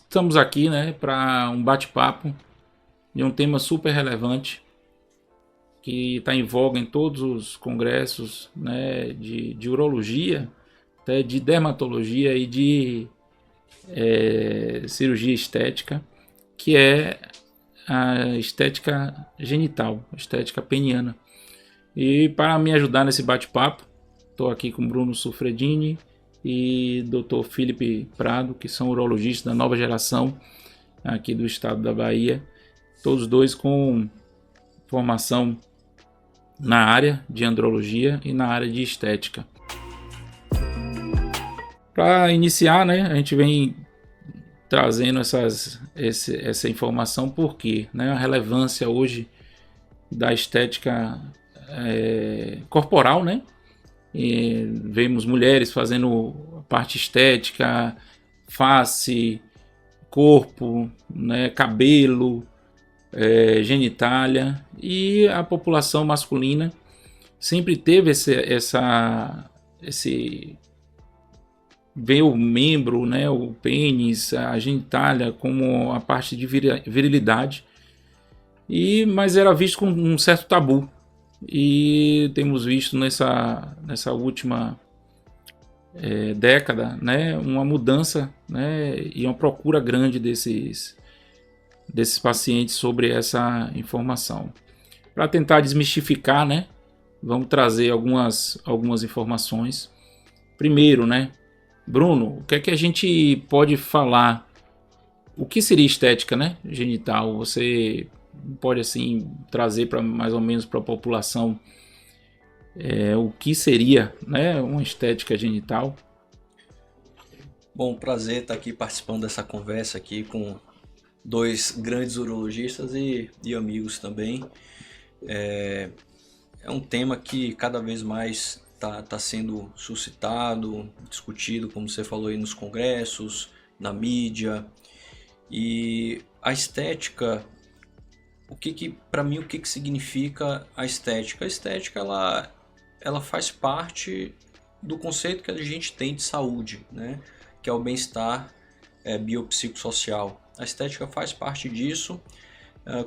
estamos aqui, né, para um bate-papo de um tema super relevante que está em voga em todos os congressos, né, de urologia, até de dermatologia e de cirurgia estética, que é a estética genital, a estética peniana. E para me ajudar nesse bate-papo, estou aqui com Bruno Sufredini e Dr. Felipe Prado, que são urologistas da nova geração aqui do estado da Bahia, todos dois com formação na área de andrologia e na área de estética. Para iniciar, né, a gente vem trazendo essa informação porque, né, a relevância hoje da estética corporal, né? E vemos mulheres fazendo parte estética, face, corpo, né, cabelo, genitália, e a população masculina sempre teve esse ver o membro, né, o pênis, a genitália como a parte de virilidade, mas era visto com um certo tabu. E temos visto nessa última década, né, uma mudança, né, e uma procura grande desses pacientes sobre essa informação. Para tentar desmistificar, né, vamos trazer algumas informações. Primeiro, né, Bruno, o que é que a gente pode falar? O que seria estética, né, genital? Você pode assim trazer para mais ou menos para a população o que seria, né, uma estética genital? Bom, prazer estar aqui participando dessa conversa aqui com dois grandes urologistas e amigos também. É um tema que cada vez mais está sendo suscitado, discutido, como você falou aí, nos congressos, na mídia. E a estética, para mim, o que significa a estética? A estética, ela faz parte do conceito que a gente tem de saúde, né? Que é o bem-estar biopsicossocial. A estética faz parte disso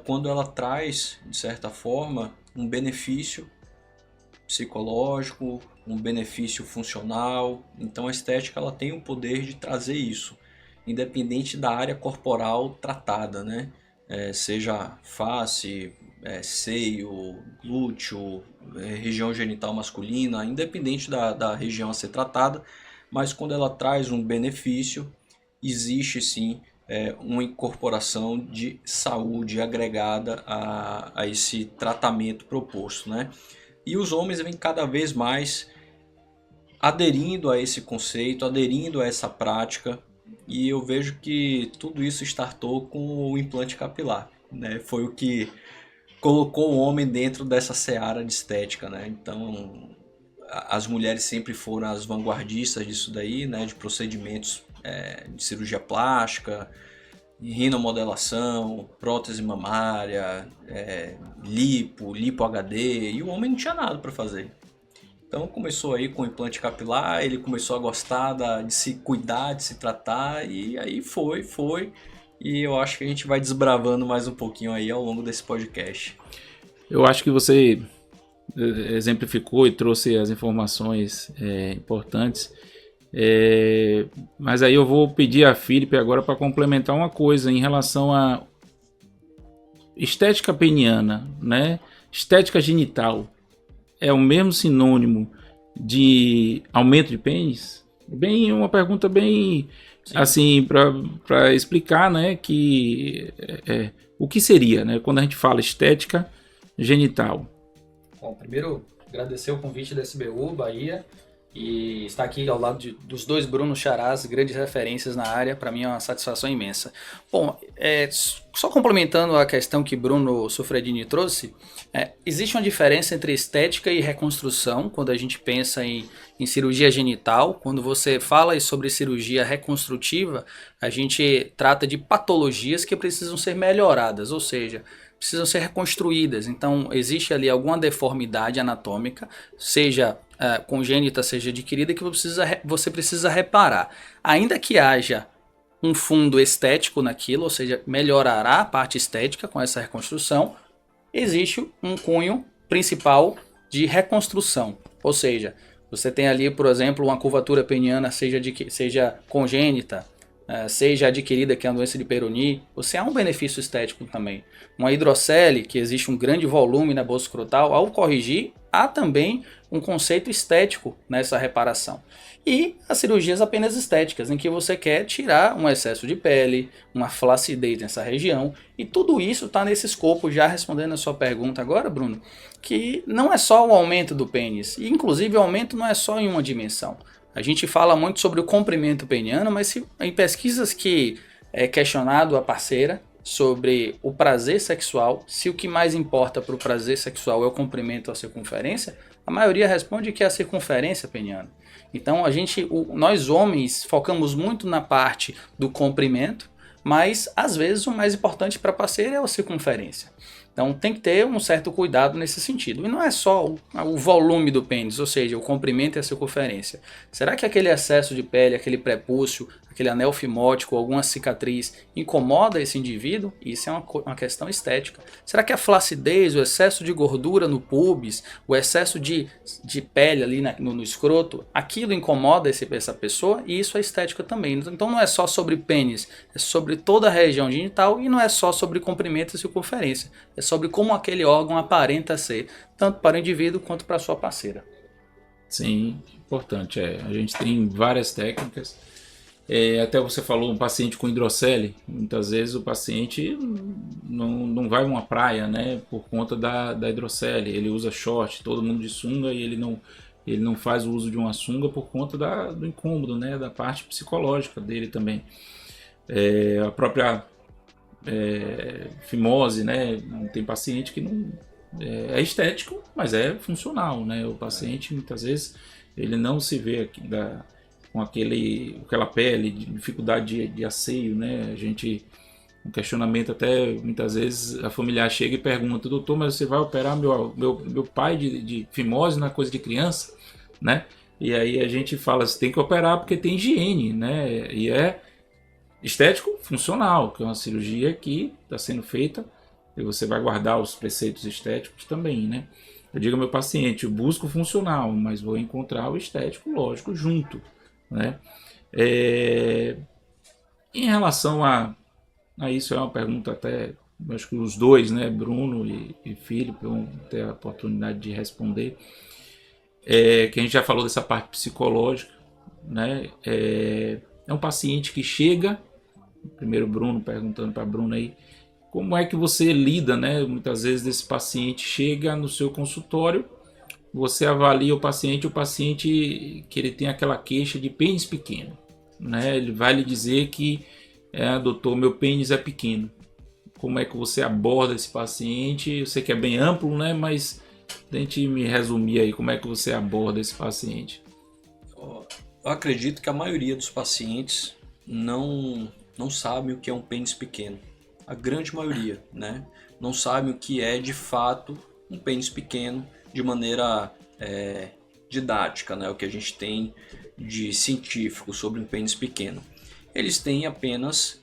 quando ela traz, de certa forma, um benefício psicológico, um benefício funcional. Então a estética ela tem o poder de trazer isso, independente da área corporal tratada, né? Seja face, seio, glúteo, região genital masculina, independente da região a ser tratada, mas quando ela traz um benefício, existe sim uma incorporação de saúde agregada a esse tratamento proposto, né? E os homens vêm cada vez mais aderindo a esse conceito, aderindo a essa prática, e eu vejo que tudo isso startou com o implante capilar, né? Foi o que colocou o homem dentro dessa seara de estética, né? Então, as mulheres sempre foram as vanguardistas disso daí, né? De procedimentos de cirurgia plástica, rinomodelação, prótese mamária, lipo HD, e o homem não tinha nada para fazer. Então começou aí com o implante capilar, ele começou a gostar de se cuidar, de se tratar, e aí foi. E eu acho que a gente vai desbravando mais um pouquinho aí ao longo desse podcast. Eu acho que você exemplificou e trouxe as informações importantes. Mas aí eu vou pedir a Felipe agora para complementar uma coisa em relação à estética peniana, né? Estética genital é o mesmo sinônimo de aumento de pênis? Bem, uma pergunta bem Sim. Assim para explicar, né, que o que seria, né, quando a gente fala estética genital. Bom, primeiro agradecer o convite da SBU Bahia e estar aqui ao lado dos dois Bruno Charás, grandes referências na área, para mim é uma satisfação imensa. Bom, só complementando a questão que Bruno Sufredini trouxe, existe uma diferença entre estética e reconstrução quando a gente pensa em cirurgia genital. Quando você fala sobre cirurgia reconstrutiva, a gente trata de patologias que precisam ser melhoradas, ou seja, precisam ser reconstruídas. Então existe ali alguma deformidade anatômica, seja congênita, seja adquirida, que você precisa reparar. Ainda que haja um fundo estético naquilo, ou seja, melhorará a parte estética com essa reconstrução, existe um cunho principal de reconstrução. Ou seja, você tem ali, por exemplo, uma curvatura peniana, seja congênita, seja adquirida, que é a doença de Peyronie, você há um benefício estético também. Uma hidrocele, que existe um grande volume na bolsa escrotal, ao corrigir, há também um conceito estético nessa reparação. E as cirurgias apenas estéticas, em que você quer tirar um excesso de pele, uma flacidez nessa região, e tudo isso está nesse escopo, já respondendo a sua pergunta agora, Bruno, que não é só o aumento do pênis, e inclusive o aumento não é só em uma dimensão. A gente fala muito sobre o comprimento peniano, mas em pesquisas que é questionado a parceira sobre o prazer sexual, se o que mais importa para o prazer sexual é o comprimento ou a circunferência, a maioria responde que é a circunferência peniana. Então nós homens focamos muito na parte do comprimento, mas às vezes o mais importante para a parceira é a circunferência. Então tem que ter um certo cuidado nesse sentido. E não é só o volume do pênis, ou seja, o comprimento e a circunferência. Será que aquele excesso de pele, aquele prepúcio, aquele anel fimótico, alguma cicatriz incomoda esse indivíduo? Isso é uma questão estética. Será que a flacidez, o excesso de gordura no pubis, o excesso de pele ali no escroto, aquilo incomoda essa pessoa? E isso é estética também. Então não é só sobre pênis, é sobre toda a região genital e não é só sobre comprimento e circunferência. É sobre como aquele órgão aparenta ser, tanto para o indivíduo quanto para a sua parceira. Sim, importante. A gente tem várias técnicas. Até você falou um paciente com hidrocele. Muitas vezes o paciente não vai a uma praia, né, por conta da hidrocele. Ele usa short, todo mundo de sunga, e ele não faz o uso de uma sunga por conta do incômodo, né, da parte psicológica dele também. A própria fimose, né? Tem paciente que não é estético, mas é funcional, né? O paciente muitas vezes ele não se vê aqui com aquela pele, dificuldade de asseio, né? Um questionamento até muitas vezes a familiar chega e pergunta: doutor, mas você vai operar meu pai de fimose na coisa de criança, né? E aí a gente fala, você tem que operar porque tem higiene, né? E estético funcional, que é uma cirurgia que está sendo feita e você vai guardar os preceitos estéticos também, né? Eu digo ao meu paciente, eu busco o funcional, mas vou encontrar o estético, lógico, junto, né? Em relação a isso, é uma pergunta até, acho que os dois, né, Bruno e Filipe, vão ter a oportunidade de responder, que a gente já falou dessa parte psicológica, né? É um paciente que chega, primeiro Bruno, perguntando para Bruno aí, como é que você lida, né? Muitas vezes esse paciente chega no seu consultório, você avalia o paciente que ele tem aquela queixa de pênis pequeno, né? Ele vai lhe dizer que, doutor, meu pênis é pequeno. Como é que você aborda esse paciente? Eu sei que é bem amplo, né? Mas tente me resumir aí, como é que você aborda esse paciente? Eu acredito que a maioria dos pacientes não sabe o que é um pênis pequeno. A grande maioria, né? Não sabe o que é de fato um pênis pequeno de maneira didática, né? O que a gente tem de científico sobre um pênis pequeno. Eles têm apenas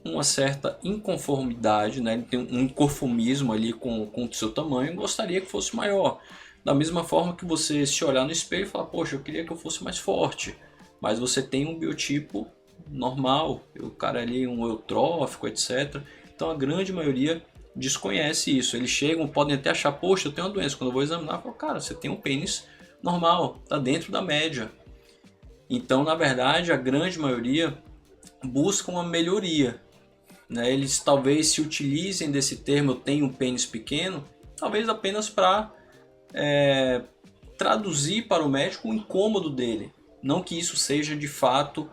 uma certa inconformidade, né? Ele tem um inconformismo ali com o seu tamanho e gostaria que fosse maior. Da mesma forma que você se olhar no espelho e falar, poxa, eu queria que eu fosse mais forte. Mas você tem um biotipo normal, o cara ali um eutrófico, etc. Então a grande maioria desconhece isso. Eles chegam, podem até achar, poxa, eu tenho uma doença. Quando eu vou examinar, eu falo, cara, você tem um pênis normal, está dentro da média. Então, na verdade, a grande maioria busca uma melhoria, né? Eles talvez se utilizem desse termo, eu tenho um pênis pequeno, talvez apenas para traduzir para o médico o incômodo dele. Não que isso seja de fato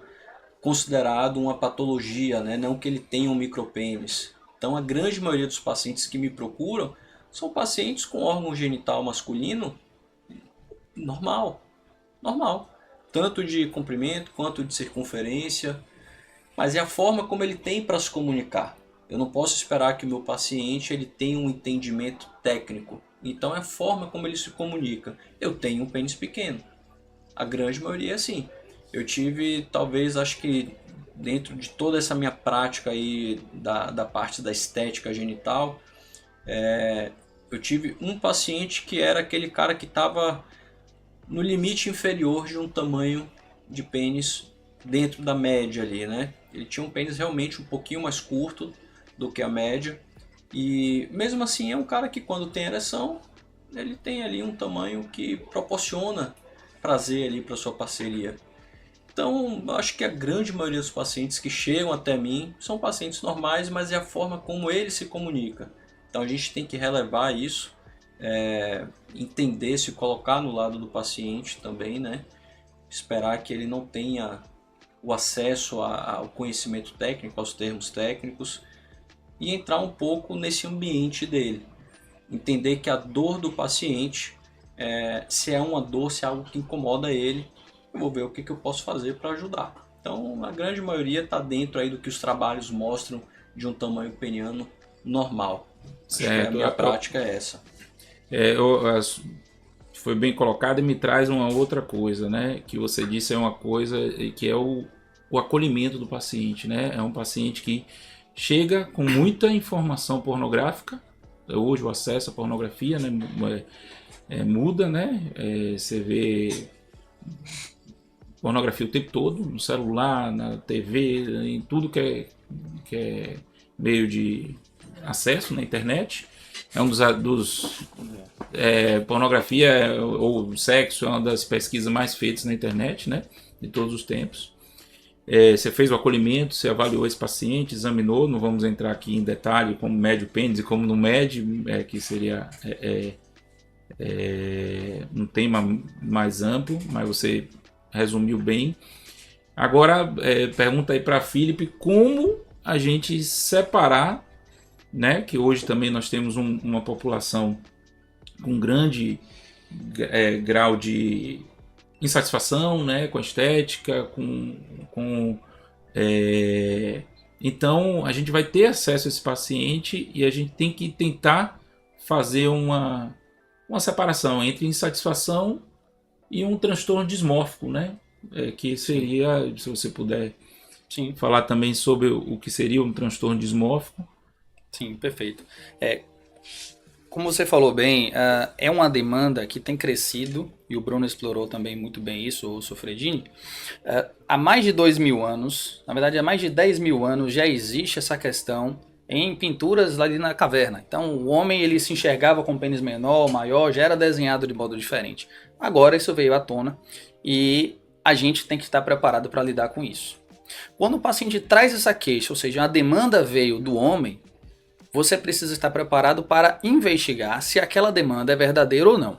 considerado uma patologia, né? Não que ele tenha um micropênis. Então a grande maioria dos pacientes que me procuram são pacientes com órgão genital masculino normal, tanto de comprimento quanto de circunferência, mas é a forma como ele tem para se comunicar. Eu não posso esperar que o meu paciente ele tenha um entendimento técnico, então é a forma como ele se comunica. Eu tenho um pênis pequeno, a grande maioria é assim. Eu tive, talvez, acho que dentro de toda essa minha prática aí da parte da estética genital, eu tive um paciente que era aquele cara que estava no limite inferior de um tamanho de pênis dentro da média ali, né? Ele tinha um pênis realmente um pouquinho mais curto do que a média, e mesmo assim é um cara que quando tem ereção, ele tem ali um tamanho que proporciona prazer ali para sua parceria. Então, acho que a grande maioria dos pacientes que chegam até mim são pacientes normais, mas é a forma como ele se comunica. Então a gente tem que relevar isso, entender, se colocar no lado do paciente também, né? Esperar que ele não tenha o acesso ao conhecimento técnico, aos termos técnicos, e entrar um pouco nesse ambiente dele. Entender que a dor do paciente, se é uma dor, se é algo que incomoda ele, eu vou ver o que eu posso fazer para ajudar. Então, a grande maioria está dentro aí do que os trabalhos mostram de um tamanho peniano normal. Acho que a minha prática é essa. Foi bem colocado e me traz uma outra coisa, né? Que você disse é uma coisa que é o acolhimento do paciente, né? É um paciente que chega com muita informação pornográfica. Hoje o acesso à pornografia, né, muda, né? Você vê pornografia o tempo todo, no celular, na TV, em tudo que é meio de acesso na internet. É um dos pornografia ou sexo é uma das pesquisas mais feitas na internet, né, de todos os tempos. Você fez o acolhimento, você avaliou esse paciente, examinou, não vamos entrar aqui em detalhe como mede o pênis e como não mede, que seria um tema mais amplo, mas você resumiu bem. Agora, pergunta aí para Felipe como a gente separar, né, que hoje também nós temos uma população com grande grau de insatisfação, né, com a estética, então a gente vai ter acesso a esse paciente e a gente tem que tentar fazer uma separação entre insatisfação e um transtorno dismórfico, né, que seria, se você puder falar também sobre o que seria um transtorno dismórfico. Sim, perfeito. Como você falou bem, é uma demanda que tem crescido, e o Bruno explorou também muito bem isso, o Sofredini. Há mais de 2.000 anos, na verdade há mais de 10.000 anos, já existe essa questão em pinturas lá na caverna. Então o homem ele se enxergava com pênis menor, maior, já era desenhado de modo diferente. Agora isso veio à tona e a gente tem que estar preparado para lidar com isso. Quando o paciente traz essa queixa, ou seja, a demanda veio do homem, você precisa estar preparado para investigar se aquela demanda é verdadeira ou não.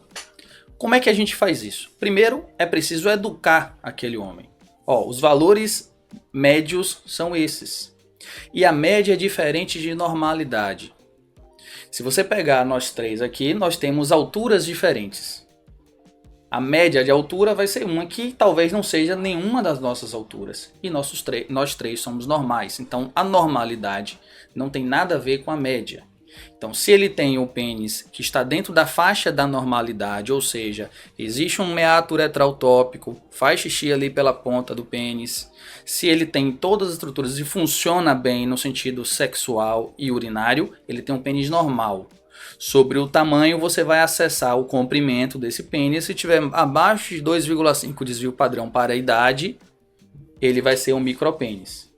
Como é que a gente faz isso? Primeiro, é preciso educar aquele homem. Os valores médios são esses. E a média é diferente de normalidade. Se você pegar nós três aqui, nós temos alturas diferentes. A média de altura vai ser uma que talvez não seja nenhuma das nossas alturas. E nós três somos normais. Então a normalidade não tem nada a ver com a média. Então se ele tem o pênis que está dentro da faixa da normalidade, ou seja, existe um meato uretral-tópico, faz xixi ali pela ponta do pênis, se ele tem todas as estruturas e funciona bem no sentido sexual e urinário, ele tem um pênis normal. Sobre o tamanho, você vai acessar o comprimento desse pênis. Se tiver abaixo de 2,5 desvio padrão para a idade, ele vai ser um micropênis.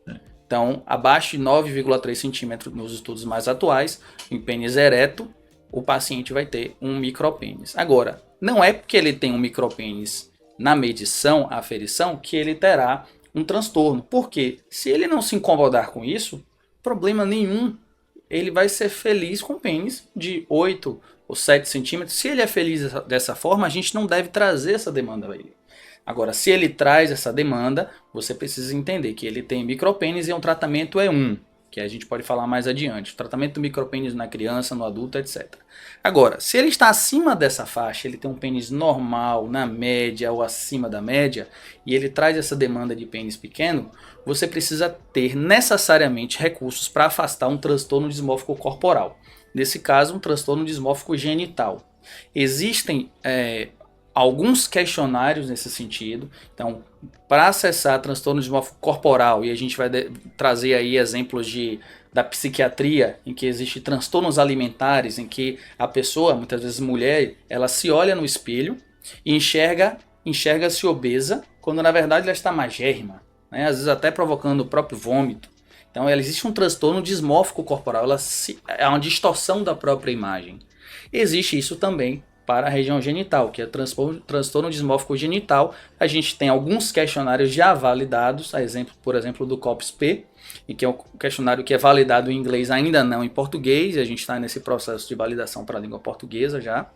Então, abaixo de 9,3 centímetros nos estudos mais atuais, em pênis ereto, o paciente vai ter um micropênis. Agora, não é porque ele tem um micropênis na medição, aferição, que ele terá um transtorno. Porque se ele não se incomodar com isso, problema nenhum. Ele vai ser feliz com pênis de 8 ou 7 centímetros. Se ele é feliz dessa forma, a gente não deve trazer essa demanda a ele. Agora, se ele traz essa demanda, você precisa entender que ele tem micropênis e o tratamento é que a gente pode falar mais adiante. O tratamento do micropênis na criança, no adulto, etc. Agora, se ele está acima dessa faixa, ele tem um pênis normal, na média ou acima da média, e ele traz essa demanda de pênis pequeno, você precisa ter necessariamente recursos para afastar um transtorno dismórfico corporal. Nesse caso, um transtorno dismórfico genital. Existem alguns questionários nesse sentido. Então, para acessar transtorno dismórfico corporal, e a gente vai trazer aí exemplos da psiquiatria, em que existem transtornos alimentares, em que a pessoa, muitas vezes mulher, ela se olha no espelho e enxerga-se obesa, quando na verdade ela está magérrima, né? Às vezes até provocando o próprio vômito. Então existe um transtorno dismórfico corporal, é uma distorção da própria imagem. Existe isso também para a região genital, que é transtorno dismórfico genital. A gente tem alguns questionários já validados, por exemplo do COPS-P, e que é um questionário que é validado em inglês, ainda não em português, e a gente está nesse processo de validação para a língua portuguesa já,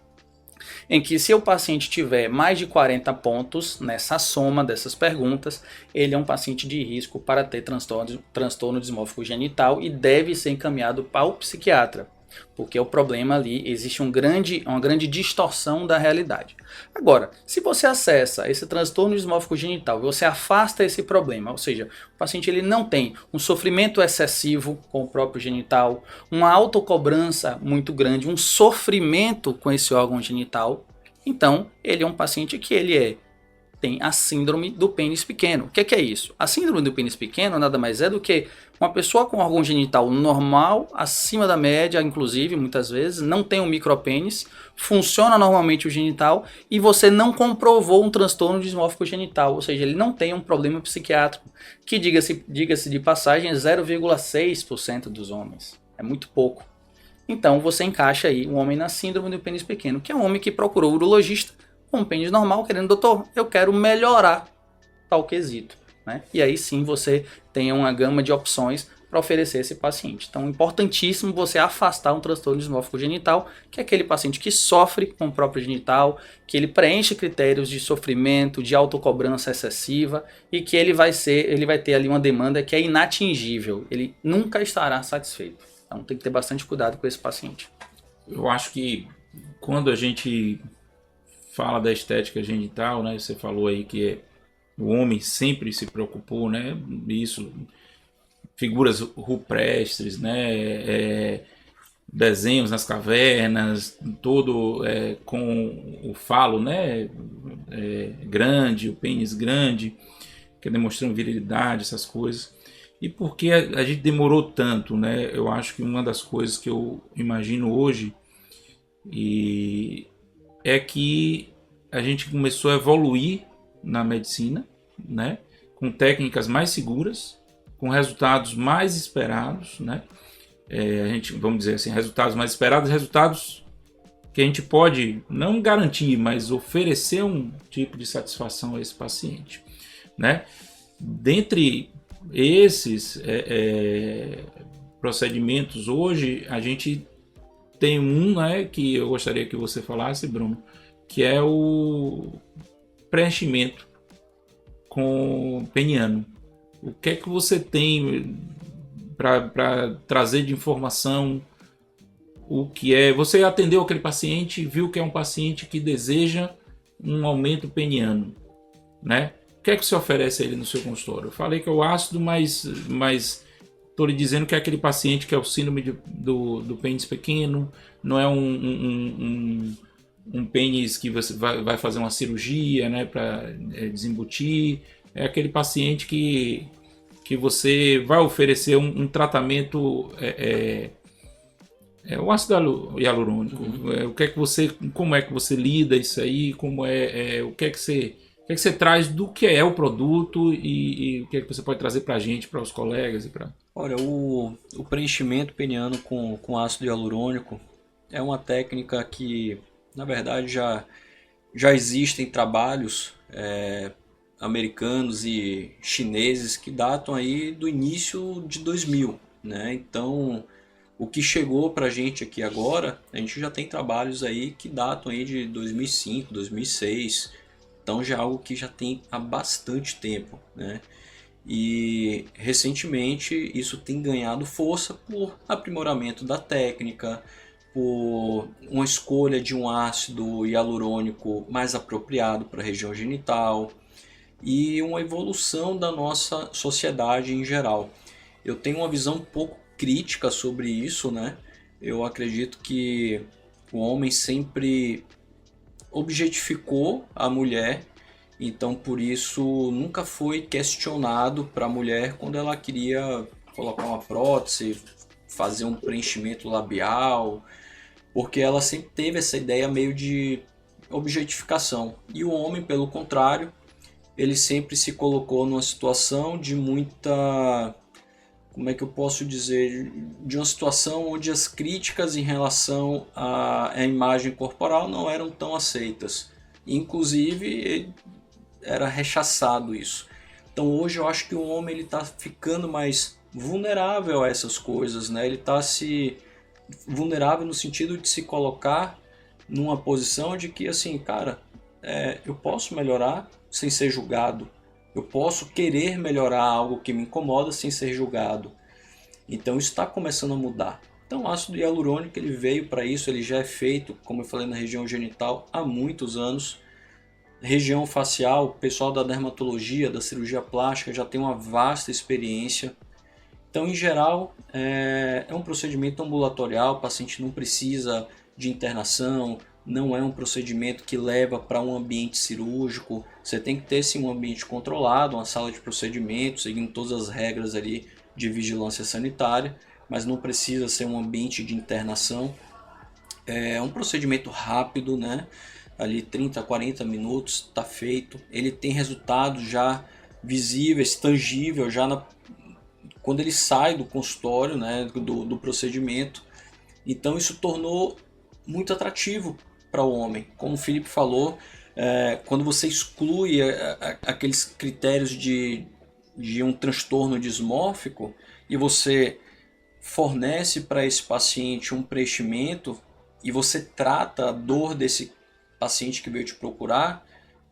em que se o paciente tiver mais de 40 pontos nessa soma dessas perguntas, ele é um paciente de risco para ter transtorno dismórfico genital e deve ser encaminhado para o psiquiatra, porque o problema ali, existe uma grande distorção da realidade. Agora, se você acessa esse transtorno dismórfico genital, você afasta esse problema, ou seja, o paciente ele não tem um sofrimento excessivo com o próprio genital, uma autocobrança muito grande, um sofrimento com esse órgão genital, então ele é um paciente que tem a síndrome do pênis pequeno. O que é isso? A síndrome do pênis pequeno nada mais é do que uma pessoa com órgão genital normal, acima da média, inclusive, muitas vezes, não tem um micropênis, funciona normalmente o genital e você não comprovou um transtorno dismórfico genital, ou seja, ele não tem um problema psiquiátrico, que diga-se de passagem, é 0,6% dos homens. É muito pouco. Então você encaixa aí um homem na síndrome do pênis pequeno, que é um homem que procurou o urologista com um pênis normal, querendo, doutor, eu quero melhorar tal quesito, né? E aí sim você tem uma gama de opções para oferecer a esse paciente. Então é importantíssimo você afastar um transtorno dismórfico genital, que é aquele paciente que sofre com o próprio genital, que ele preenche critérios de sofrimento, de autocobrança excessiva e que ele vai ter ali uma demanda que é inatingível, ele nunca estará satisfeito. Então tem que ter bastante cuidado com esse paciente. Eu acho que quando a gente fala da estética genital, né? Você falou aí que o homem sempre se preocupou, né? Isso, figuras rupestres, né? Desenhos nas cavernas, todo com o falo, né? Grande, o pênis grande, que demonstrando virilidade, essas coisas. E por que a gente demorou tanto, né? Eu acho que uma das coisas que eu imagino hoje é que a gente começou a evoluir na medicina, né? Com técnicas mais seguras, com resultados mais esperados, né? A gente, vamos dizer assim, resultados mais esperados, resultados que a gente pode não garantir, mas oferecer um tipo de satisfação a esse paciente, né? Dentre esses procedimentos hoje, a gente tem um, né, que eu gostaria que você falasse, Bruno, que é o preenchimento com peniano. O que é que você tem para trazer de informação? O que é? Você atendeu aquele paciente e viu que é um paciente que deseja um aumento peniano, né? O que é que você oferece a ele no seu consultório? Eu falei que é o ácido, mas estou lhe dizendo que é aquele paciente que é o síndrome do pênis pequeno, não é um pênis que você vai fazer uma cirurgia, né, para desembutir. É aquele paciente que você vai oferecer um tratamento, o ácido hialurônico. O que é que como é que você lida isso aí? O que é que você traz do que é o produto e o que é que você pode trazer para a gente, para os colegas e para... Olha, o preenchimento peniano com ácido hialurônico é uma técnica que, na verdade, já existem trabalhos americanos e chineses que datam aí do início de 2000, né? Então, o que chegou para a gente aqui agora, a gente já tem trabalhos aí que datam aí de 2005, 2006, então já é algo que já tem há bastante tempo, né? E recentemente isso tem ganhado força por aprimoramento da técnica, por uma escolha de um ácido hialurônico mais apropriado para a região genital e uma evolução da nossa sociedade em geral. Eu tenho uma visão um pouco crítica sobre isso, né? Eu acredito que o homem sempre objetificou a mulher, então por isso nunca foi questionado para a mulher quando ela queria colocar uma prótese, fazer um preenchimento labial, porque ela sempre teve essa ideia meio de objetificação. E o homem, pelo contrário, ele sempre se colocou numa situação de muita, como é que eu posso dizer, de uma situação onde as críticas em relação à imagem corporal não eram tão aceitas. Inclusive, era rechaçado isso. Então hoje eu acho que o homem está ficando mais vulnerável a essas coisas, né? Ele está se vulnerável no sentido de se colocar numa posição de que, assim, cara, eu posso melhorar sem ser julgado. Eu posso querer melhorar algo que me incomoda sem ser julgado. Então isso está começando a mudar. Então o ácido hialurônico ele veio para isso, ele já é feito, como eu falei, na região genital há muitos anos. Região facial, o pessoal da dermatologia, da cirurgia plástica já tem uma vasta experiência. Então, em geral, é um procedimento ambulatorial, o paciente não precisa de internação, não é um procedimento que leva para um ambiente cirúrgico. Você tem que ter sim um ambiente controlado, uma sala de procedimentos, seguindo todas as regras ali de vigilância sanitária, mas não precisa ser um ambiente de internação. É um procedimento rápido, né? Ali 30 a 40 minutos está feito. Ele tem resultados já visíveis, tangíveis, já quando ele sai do consultório, né, do procedimento. Então isso tornou muito atrativo para o homem. Como o Felipe falou, quando você exclui aqueles critérios de um transtorno dismórfico e você fornece para esse paciente um preenchimento e você trata a dor desse paciente que veio te procurar,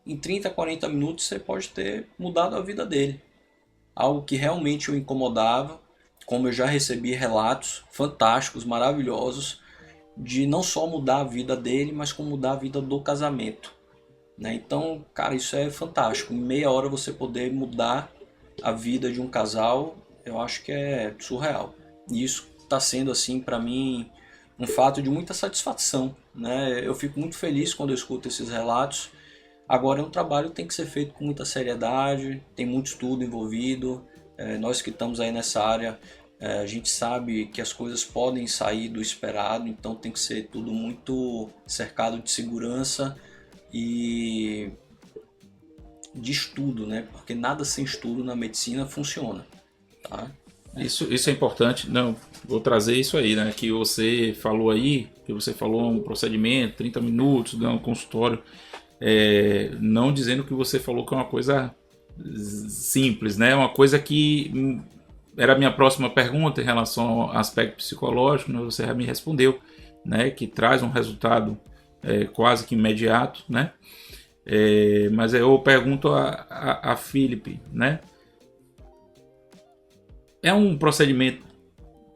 em 30 a 40 minutos você pode ter mudado a vida dele. Algo que realmente o incomodava, como eu já recebi relatos fantásticos, maravilhosos, de não só mudar a vida dele, mas como mudar a vida do casamento. Né? Então, cara, isso é fantástico. Em meia hora você poder mudar a vida de um casal, eu acho que é surreal. E isso está sendo, assim, para mim, um fato de muita satisfação. Né? Eu fico muito feliz quando eu escuto esses relatos. Agora é um trabalho que tem que ser feito com muita seriedade, tem muito estudo envolvido. Nós que estamos aí nessa área, a gente sabe que as coisas podem sair do esperado, então tem que ser tudo muito cercado de segurança e de estudo, né? Porque nada sem estudo na medicina funciona. Tá? Isso é importante. Não, vou trazer isso aí, né? Que você falou aí, um procedimento, 30 minutos, um consultório. Não dizendo que você falou que é uma coisa simples, né? Uma coisa que era a minha próxima pergunta em relação ao aspecto psicológico, né? Você já me respondeu, né? Que traz um resultado quase que imediato, né? Mas eu pergunto a Felipe, né? É um procedimento,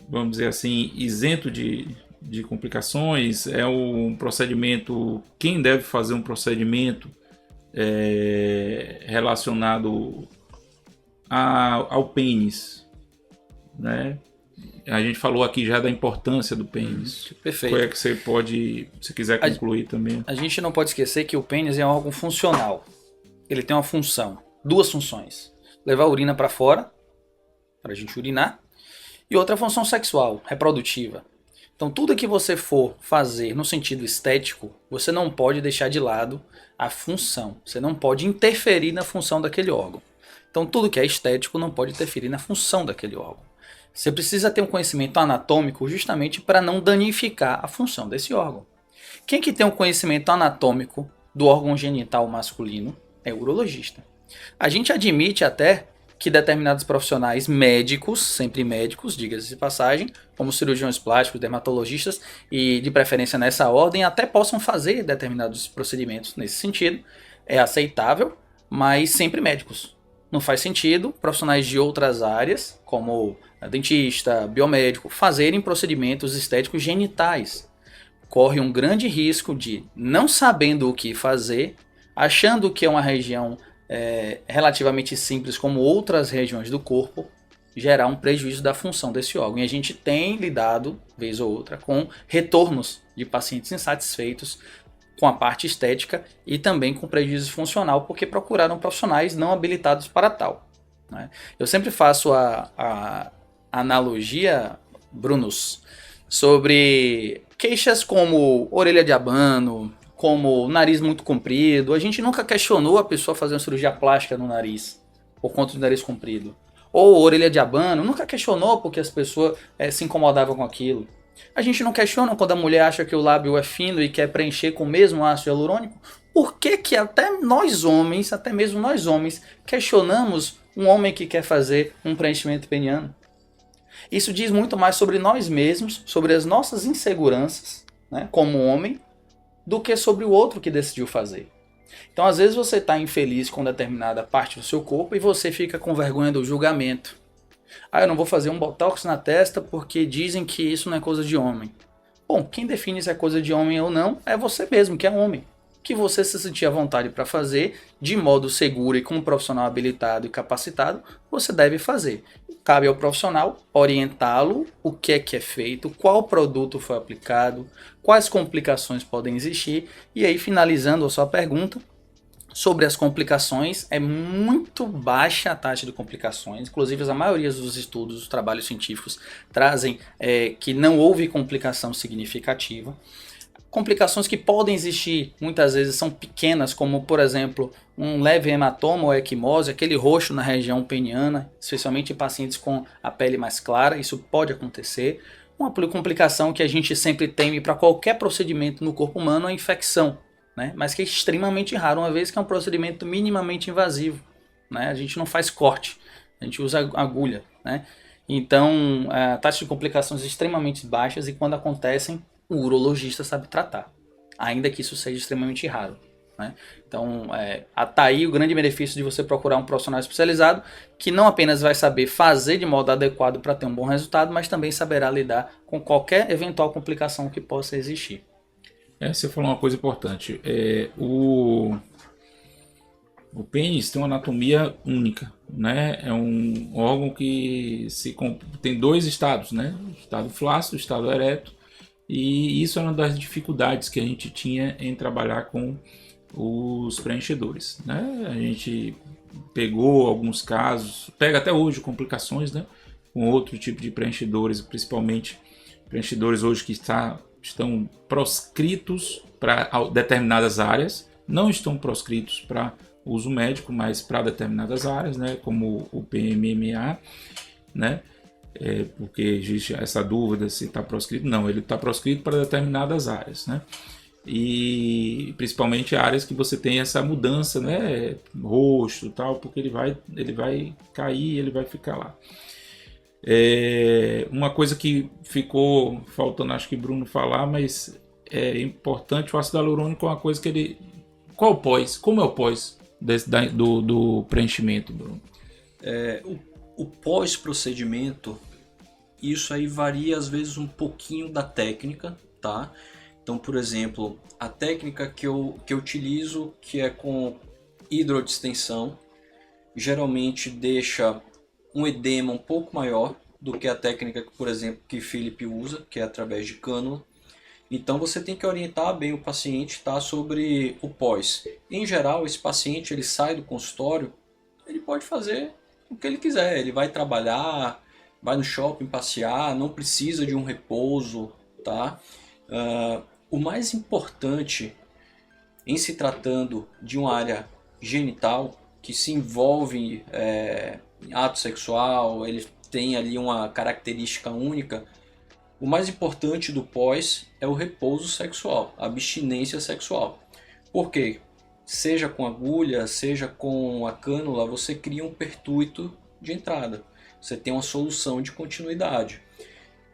vamos dizer assim, isento de complicações? É um procedimento, quem deve fazer um procedimento relacionado ao pênis, né? A gente falou aqui já da importância do pênis. Perfeito. Qual é que você pode, se quiser concluir também? A gente não pode esquecer que o pênis é um órgão funcional. Ele tem uma função, duas funções: levar a urina para fora, para a gente urinar, e outra função sexual, reprodutiva. Então tudo que você for fazer no sentido estético, você não pode deixar de lado a função. Você não pode interferir na função daquele órgão. Então tudo que é estético não pode interferir na função daquele órgão. Você precisa ter um conhecimento anatômico justamente para não danificar a função desse órgão. Quem que tem um conhecimento anatômico do órgão genital masculino é o urologista. A gente admite até que determinados profissionais médicos, sempre médicos, diga-se de passagem, como cirurgiões plásticos, dermatologistas e de preferência nessa ordem, até possam fazer determinados procedimentos nesse sentido. É aceitável, mas sempre médicos. Não faz sentido profissionais de outras áreas, como dentista, biomédico, fazerem procedimentos estéticos genitais. Corre um grande risco de, não sabendo o que fazer, achando que é uma região relativamente simples como outras regiões do corpo, gerar um prejuízo da função desse órgão. E a gente tem lidado, vez ou outra, com retornos de pacientes insatisfeitos com a parte estética e também com prejuízo funcional, porque procuraram profissionais não habilitados para tal, né? Eu sempre faço a analogia, Brunos, sobre queixas como orelha de abano, como nariz muito comprido. A gente nunca questionou a pessoa fazer uma cirurgia plástica no nariz, por conta do nariz comprido. Ou orelha de abano, nunca questionou porque as pessoas se incomodavam com aquilo. A gente não questiona quando a mulher acha que o lábio é fino e quer preencher com o mesmo ácido hialurônico. Por que que até mesmo nós homens, questionamos um homem que quer fazer um preenchimento peniano? Isso diz muito mais sobre nós mesmos, sobre as nossas inseguranças, né, como homem, do que sobre o outro que decidiu fazer. Então, às vezes você está infeliz com determinada parte do seu corpo e você fica com vergonha do julgamento. Eu não vou fazer um botox na testa porque dizem que isso não é coisa de homem. Bom, quem define se é coisa de homem ou não é você mesmo, que é homem. Que você se sentir à vontade para fazer, de modo seguro e com um profissional habilitado e capacitado, você deve fazer. Cabe ao profissional orientá-lo o que é feito, qual produto foi aplicado, quais complicações podem existir. E aí, finalizando a sua pergunta, sobre as complicações, é muito baixa a taxa de complicações. Inclusive, a maioria dos estudos, dos trabalhos científicos, trazem que não houve complicação significativa. Complicações que podem existir, muitas vezes são pequenas, como por exemplo, um leve hematoma ou equimose, aquele roxo na região peniana, especialmente em pacientes com a pele mais clara, isso pode acontecer. Uma complicação que a gente sempre teme para qualquer procedimento no corpo humano é a infecção, né? Mas que é extremamente raro, uma vez que é um procedimento minimamente invasivo, né? A gente não faz corte, a gente usa agulha, né? Então, a taxa de complicações é extremamente baixas e quando acontecem, o urologista sabe tratar, ainda que isso seja extremamente raro, né? Então, tá aí o grande benefício de você procurar um profissional especializado que não apenas vai saber fazer de modo adequado para ter um bom resultado, mas também saberá lidar com qualquer eventual complicação que possa existir. Você falou uma coisa importante. O pênis tem uma anatomia única, né? É um órgão que tem dois estados, né? O estado flácido, o estado ereto. E isso é uma das dificuldades que a gente tinha em trabalhar com os preenchedores, né? A gente pegou alguns casos, pega até hoje complicações, né? Com outro tipo de preenchedores, principalmente preenchedores hoje que estão proscritos para determinadas áreas, não estão proscritos para uso médico, mas para determinadas áreas, né? Como o PMMA, né? Porque existe essa dúvida se está proscrito. Não, ele está proscrito para determinadas áreas, né? E principalmente áreas que você tem essa mudança, né? Rosto e tal, porque ele vai cair, ele vai ficar lá. Uma coisa que ficou faltando, acho que Bruno falar, mas é importante, o ácido hialurônico é uma coisa que ele... Qual o pós? Como é o pós do preenchimento, Bruno? O pós-procedimento, isso aí varia às vezes um pouquinho da técnica, tá? Então, por exemplo, a técnica que eu utilizo, que é com hidrodistensão, geralmente deixa um edema um pouco maior do que a técnica, por exemplo, que Felipe usa, que é através de cânula. Então você tem que orientar bem o paciente, tá, sobre o pós. Em geral, esse paciente ele sai do consultório, ele pode fazer o que ele quiser, ele vai trabalhar, vai no shopping passear, não precisa de um repouso, tá? O mais importante em se tratando de uma área genital que se envolve em ato sexual, ele tem ali uma característica única, o mais importante do pós é o repouso sexual, a abstinência sexual. Por quê? Seja com agulha, seja com a cânula, você cria um pertuito de entrada. Você tem uma solução de continuidade.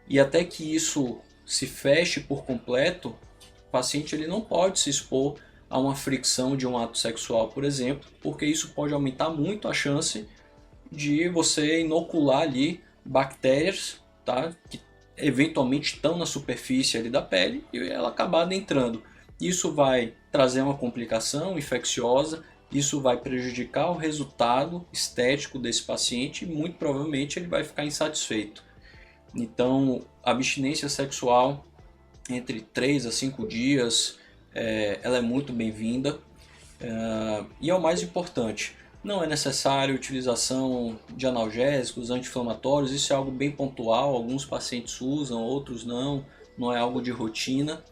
E até que isso se feche por completo, o paciente ele não pode se expor a uma fricção de um ato sexual, por exemplo, porque isso pode aumentar muito a chance de você inocular ali bactérias, tá, que eventualmente estão na superfície ali da pele e ela acabar adentrando. Isso vai trazer uma complicação infecciosa, isso vai prejudicar o resultado estético desse paciente e muito provavelmente ele vai ficar insatisfeito. Então, a abstinência sexual entre 3 a 5 dias ela é muito bem-vinda. E é o mais importante, não é necessário utilização de analgésicos, anti-inflamatórios, isso é algo bem pontual, alguns pacientes usam, outros não é algo de rotina.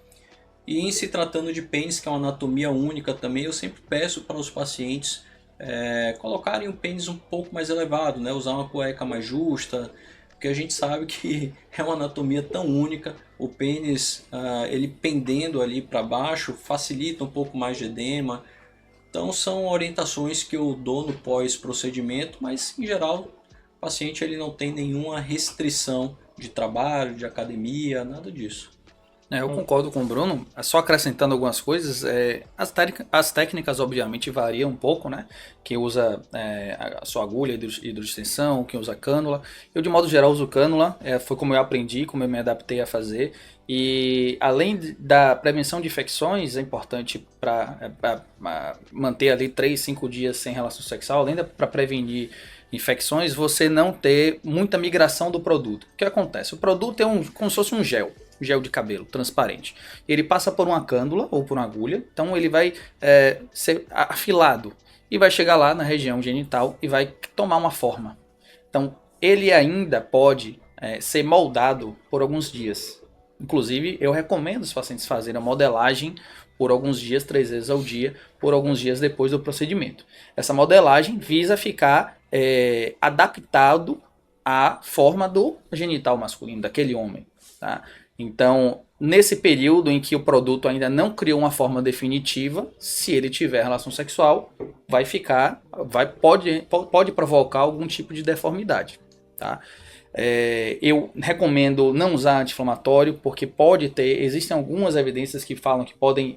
E em se tratando de pênis, que é uma anatomia única também, eu sempre peço para os pacientes colocarem o pênis um pouco mais elevado, né? Usar uma cueca mais justa, porque a gente sabe que é uma anatomia tão única, o pênis ele pendendo ali para baixo facilita um pouco mais de edema. Então são orientações que eu dou no pós-procedimento, mas em geral o paciente ele não tem nenhuma restrição de trabalho, de academia, nada disso. Eu concordo com o Bruno, só acrescentando algumas coisas, as técnicas obviamente variam um pouco, né? Quem usa a sua agulha, hidroextensão, quem usa cânula. Eu de modo geral uso cânula, foi como eu aprendi, como eu me adaptei a fazer. E além da prevenção de infecções, é importante para manter ali 3, 5 dias sem relação sexual, além para prevenir infecções, você não ter muita migração do produto. O que acontece? O produto é como se fosse um gel de cabelo, transparente. Ele passa por uma cânula ou por uma agulha, então ele vai ser afilado e vai chegar lá na região genital e vai tomar uma forma. Então ele ainda pode ser moldado por alguns dias. Inclusive eu recomendo os pacientes fazerem a modelagem por alguns dias, 3 vezes ao dia, por alguns dias depois do procedimento. Essa modelagem visa ficar adaptado à forma do genital masculino, daquele homem, tá? Então, nesse período em que o produto ainda não criou uma forma definitiva, se ele tiver relação sexual, pode provocar algum tipo de deformidade, tá? Eu recomendo não usar anti-inflamatório, porque existem algumas evidências que falam que podem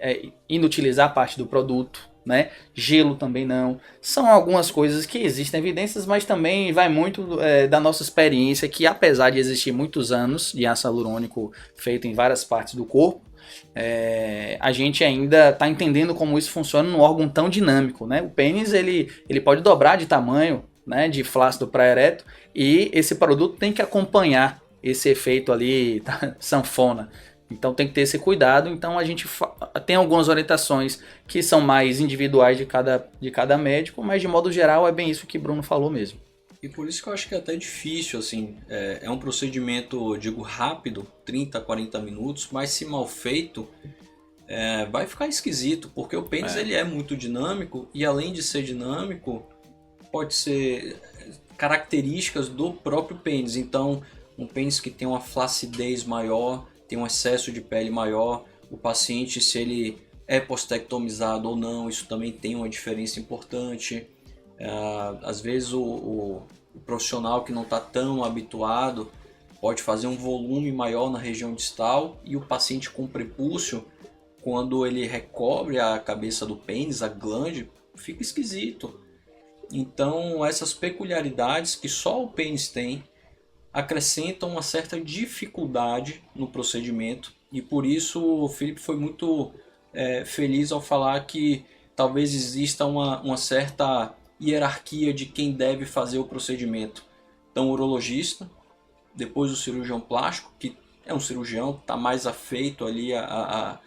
inutilizar parte do produto, né? Gelo também não. São algumas coisas que existem evidências, mas também vai muito da nossa experiência, que apesar de existir muitos anos de ácido hialurônico feito em várias partes do corpo, a gente ainda está entendendo como isso funciona num órgão tão dinâmico, né? O pênis ele pode dobrar de tamanho, né, de flácido para ereto, e esse produto tem que acompanhar esse efeito ali, tá? Sanfona. Então tem que ter esse cuidado. Então a gente tem algumas orientações que são mais individuais de cada médico, mas de modo geral é bem isso que Bruno falou mesmo. E por isso que eu acho que é até difícil, assim, é um procedimento, eu digo, rápido, 30, 40 minutos, mas se mal feito, vai ficar esquisito, porque o pênis ele é muito dinâmico, e além de ser dinâmico, pode ser características do próprio pênis. Então um pênis que tem uma flacidez maior, tem um excesso de pele maior, o paciente, se ele é postectomizado ou não, isso também tem uma diferença importante. Às vezes o profissional que não está tão habituado pode fazer um volume maior na região distal, e o paciente com prepúcio, quando ele recobre a cabeça do pênis, a glande, fica esquisito. Então essas peculiaridades que só o pênis tem acrescentam uma certa dificuldade no procedimento, e por isso o Felipe foi muito feliz ao falar que talvez exista uma certa hierarquia de quem deve fazer o procedimento. Então o urologista, depois o cirurgião plástico, que é um cirurgião, está mais afeito ali a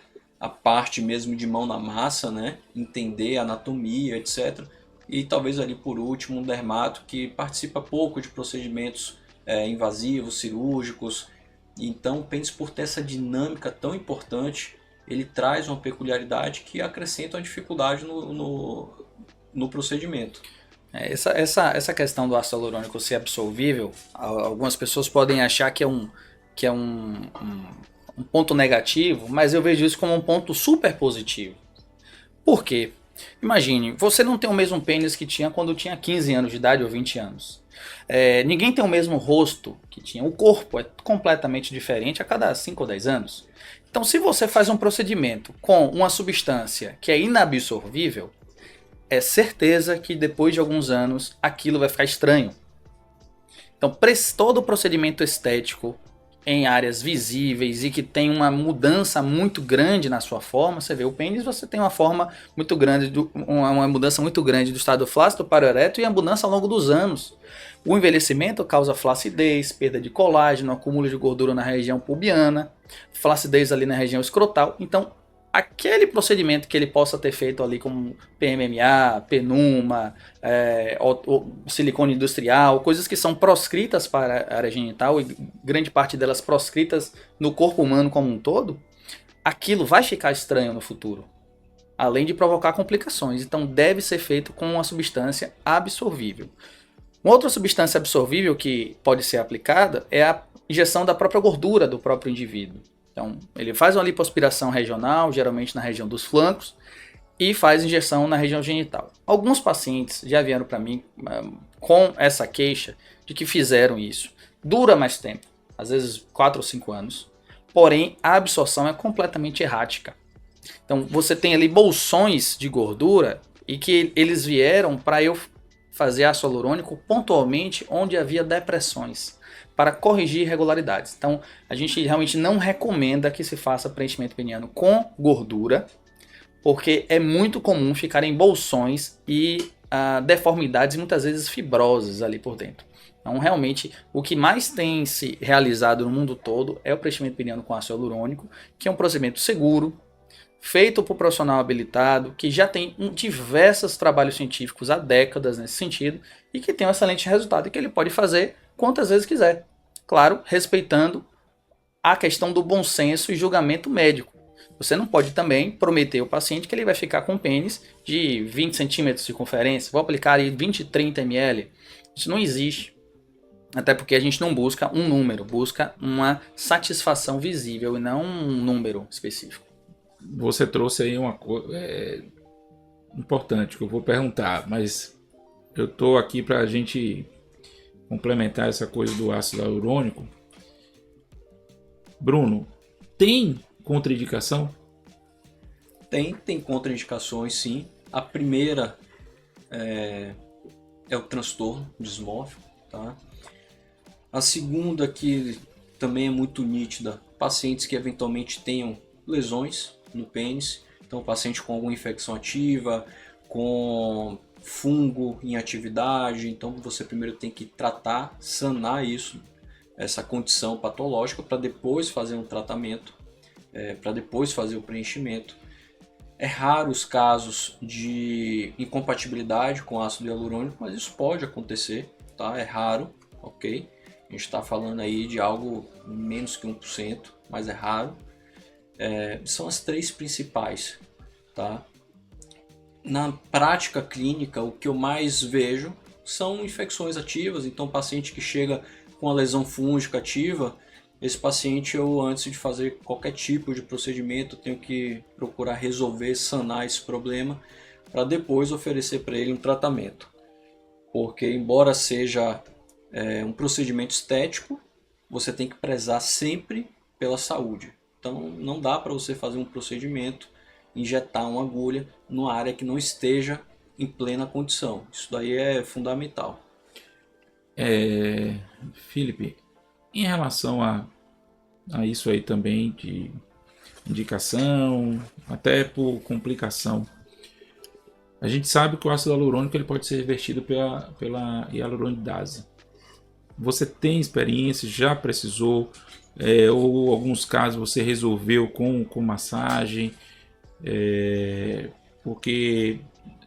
parte mesmo de mão na massa, né? Entender a anatomia, etc. E talvez ali por último um dermato que participa pouco de procedimentos invasivos, cirúrgicos. Então o pênis, por ter essa dinâmica tão importante, ele traz uma peculiaridade que acrescenta uma dificuldade no procedimento. Essa questão do ácido hialurônico ser absorvível, algumas pessoas podem achar que é um ponto negativo, mas eu vejo isso como um ponto super positivo. Por quê? Imagine, você não tem o mesmo pênis que tinha quando tinha 15 anos de idade ou 20 anos. Ninguém tem o mesmo rosto que tinha. O corpo é completamente diferente a cada 5 ou 10 anos. Então, se você faz um procedimento com uma substância que é inabsorvível, é certeza que depois de alguns anos aquilo vai ficar estranho. Então, todo procedimento estético em áreas visíveis e que tem uma mudança muito grande na sua forma, você vê o pênis, você tem uma forma muito grande, uma mudança muito grande do estado flácido para o ereto, e a mudança ao longo dos anos. O envelhecimento causa flacidez, perda de colágeno, acúmulo de gordura na região pubiana, flacidez ali na região escrotal. Então, aquele procedimento que ele possa ter feito ali como PMMA, penuma, ou silicone industrial, coisas que são proscritas para a área genital e grande parte delas proscritas no corpo humano como um todo, aquilo vai ficar estranho no futuro, além de provocar complicações. Então deve ser feito com uma substância absorvível. Uma outra substância absorvível que pode ser aplicada é a injeção da própria gordura do próprio indivíduo. Então, ele faz uma lipoaspiração regional, geralmente na região dos flancos, e faz injeção na região genital. Alguns pacientes já vieram para mim com essa queixa de que fizeram isso. Dura mais tempo, às vezes 4 ou 5 anos, porém a absorção é completamente errática. Então, você tem ali bolsões de gordura e que eles vieram para eu fazer ácido hialurônico pontualmente onde havia depressões, para corrigir irregularidades. Então, a gente realmente não recomenda que se faça preenchimento peniano com gordura, porque é muito comum ficar em bolsões e deformidades, muitas vezes fibrosas ali por dentro. Então, realmente, o que mais tem se realizado no mundo todo é o preenchimento peniano com ácido hialurônico, que é um procedimento seguro, feito por profissional habilitado, que já tem diversos trabalhos científicos há décadas nesse sentido, e que tem um excelente resultado, e que ele pode fazer quantas vezes quiser. Claro, respeitando a questão do bom senso e julgamento médico. Você não pode também prometer ao paciente que ele vai ficar com um pênis de 20 centímetros de circunferência, vou aplicar aí 20, 30 ml. Isso não existe. Até porque a gente não busca um número, busca uma satisfação visível e não um número específico. Você trouxe aí uma coisa importante que eu vou perguntar, mas eu estou aqui para a gente complementar essa coisa do ácido hialurônico. Bruno, tem contraindicação? Tem contraindicações, sim. A primeira é o transtorno dismórfico, tá? A segunda, que também é muito nítida, pacientes que eventualmente tenham lesões no pênis, então paciente com alguma infecção ativa, com fungo em atividade, então você primeiro tem que tratar, sanar isso, essa condição patológica, para depois fazer um tratamento, para depois fazer o preenchimento. É raro os casos de incompatibilidade com ácido hialurônico, mas isso pode acontecer, tá? É raro, ok? A gente está falando aí de algo menos que 1%, mas é raro. São as três principais, tá? Na prática clínica, o que eu mais vejo são infecções ativas. Então, paciente que chega com a lesão fúngica ativa, esse paciente, eu, antes de fazer qualquer tipo de procedimento, tenho que procurar resolver, sanar esse problema, para depois oferecer para ele um tratamento. Porque, embora seja um procedimento estético, você tem que prezar sempre pela saúde. Então, não dá para você fazer um procedimento, injetar uma agulha numa área que não esteja em plena condição. Isso daí é fundamental. Felipe, em relação a isso aí também de indicação, até por complicação, a gente sabe que o ácido hialurônico ele pode ser revertido pela hialuronidase. Você tem experiência, já precisou, ou alguns casos você resolveu com massagem, porque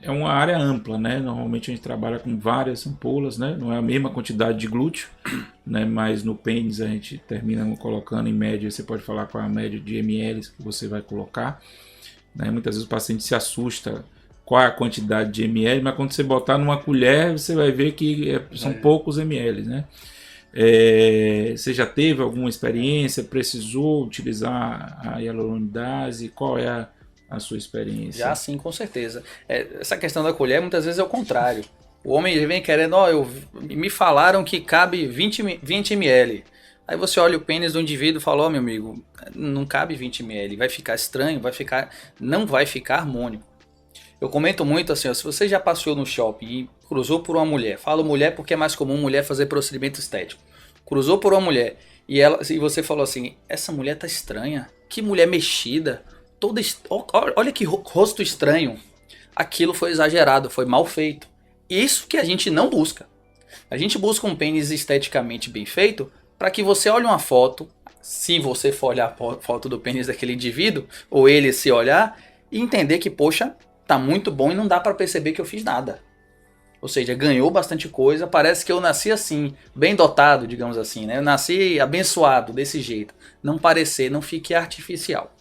é uma área ampla, né? Normalmente a gente trabalha com várias ampolas, né? Não é a mesma quantidade de glúteo, né? Mas no pênis a gente termina colocando em média, você pode falar qual é a média de ml que você vai colocar, né? Muitas vezes o paciente se assusta qual é a quantidade de ml, mas quando você botar numa colher você vai ver que são poucos ml, né? Você já teve alguma experiência? Precisou utilizar a hialuronidase? Qual é a sua experiência? Já sim, com certeza. Essa questão da colher muitas vezes é o contrário. O homem ele vem querendo, me falaram que cabe 20 ml. Aí você olha o pênis do indivíduo e fala, meu amigo, não cabe 20 ml, vai ficar estranho, não vai ficar harmônico. Eu comento muito assim, se você já passeou no shopping e cruzou por uma mulher, falo mulher porque é mais comum mulher fazer procedimento estético, cruzou por uma mulher e você falou assim, essa mulher tá estranha, que mulher mexida, olha que rosto estranho, aquilo foi exagerado, foi mal feito. Isso que a gente não busca. A gente busca um pênis esteticamente bem feito para que você olhe uma foto, se você for olhar a foto do pênis daquele indivíduo, ou ele se olhar, e entender que, poxa, tá muito bom e não dá para perceber que eu fiz nada. Ou seja, ganhou bastante coisa, parece que eu nasci assim, bem dotado, digamos assim, né? Eu nasci abençoado desse jeito. Não parecer, não fique artificial.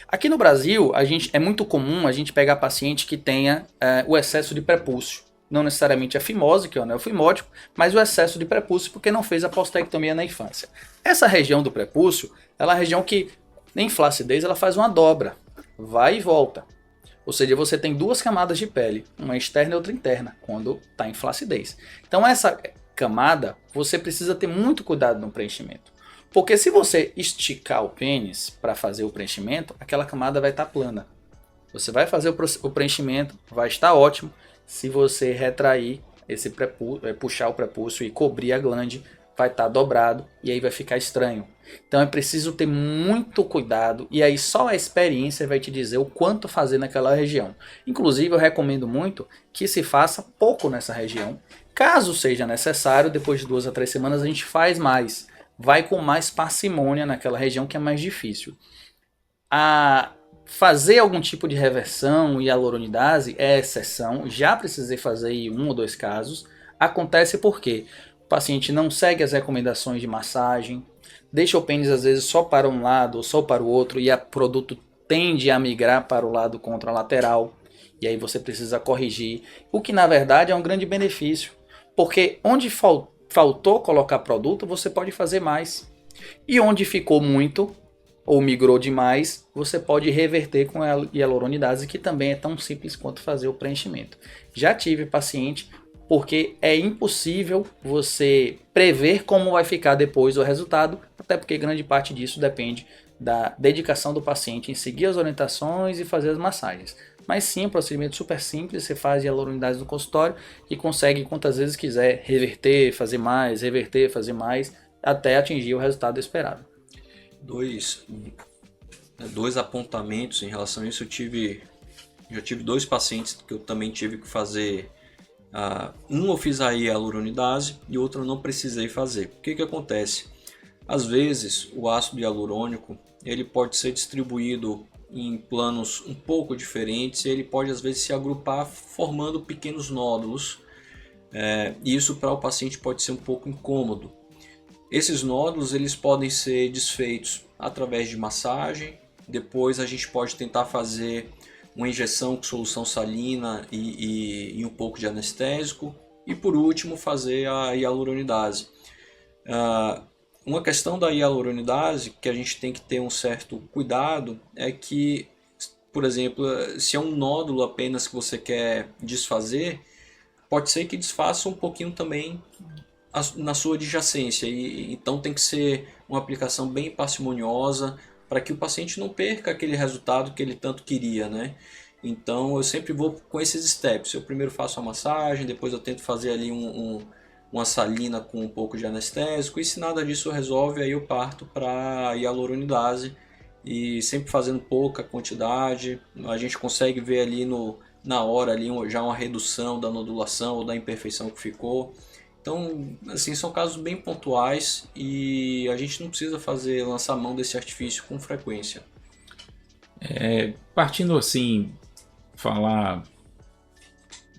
Aqui no Brasil, é muito comum a gente pegar paciente que tenha o excesso de prepúcio. Não necessariamente a fimose, que é o anel fimótico, mas o excesso de prepúcio porque não fez a postectomia na infância. Essa região do prepúcio, ela é a região que, em flacidez, ela faz uma dobra, vai e volta. Ou seja, você tem duas camadas de pele, uma externa e outra interna, quando está em flacidez. Então essa camada, você precisa ter muito cuidado no preenchimento. Porque se você esticar o pênis para fazer o preenchimento, aquela camada vai estar plana. Você vai fazer o preenchimento, vai estar ótimo. Se você retrair, puxar o prepúcio e cobrir a glande, vai estar dobrado e aí vai ficar estranho. Então é preciso ter muito cuidado e aí só a experiência vai te dizer o quanto fazer naquela região. Inclusive eu recomendo muito que se faça pouco nessa região. Caso seja necessário, depois de 2 a 3 semanas a gente faz mais. Vai com mais parcimônia naquela região que é mais difícil. Fazer algum tipo de reversão e hialuronidase é exceção. Já precisei fazer em 1 ou 2 casos. Acontece porque o paciente não segue as recomendações de massagem, deixa o pênis às vezes só para um lado ou só para o outro e o produto tende a migrar para o lado contralateral. E aí você precisa corrigir, o que na verdade é um grande benefício. Porque onde faltou colocar produto, você pode fazer mais. E onde ficou muito ou migrou demais, você pode reverter com a hialuronidase, que também é tão simples quanto fazer o preenchimento. Já tive paciente, porque é impossível você prever como vai ficar depois o resultado, até porque grande parte disso depende da dedicação do paciente em seguir as orientações e fazer as massagens. Mas sim, é um procedimento super simples, você faz hialuronidase no consultório e consegue quantas vezes quiser reverter, fazer mais, até atingir o resultado esperado. Dois apontamentos em relação a isso. Já tive 2 pacientes que eu também tive que fazer. Um eu fiz a hialuronidase e outro eu não precisei fazer. O que acontece? Às vezes o ácido hialurônico ele pode ser distribuído em planos um pouco diferentes e ele pode às vezes se agrupar formando pequenos nódulos. E isso para o paciente pode ser um pouco incômodo. Esses nódulos eles podem ser desfeitos através de massagem. Depois a gente pode tentar fazer uma injeção com solução salina e um pouco de anestésico. E por último fazer a hialuronidase. Uma questão da hialuronidase que a gente tem que ter um certo cuidado é que, por exemplo, se é um nódulo apenas que você quer desfazer, pode ser que desfaça um pouquinho também na sua adjacência, e então tem que ser uma aplicação bem parcimoniosa para que o paciente não perca aquele resultado que ele tanto queria, né? Então eu sempre vou com esses steps. Eu primeiro faço a massagem, depois eu tento fazer ali uma salina com um pouco de anestésico, e se nada disso resolve, aí eu parto para a hialuronidase, e sempre fazendo pouca quantidade. A gente consegue ver ali na hora ali já uma redução da nodulação ou da imperfeição que ficou. Então, assim, são casos bem pontuais e a gente não precisa lançar mão desse artifício com frequência. Partindo assim, falar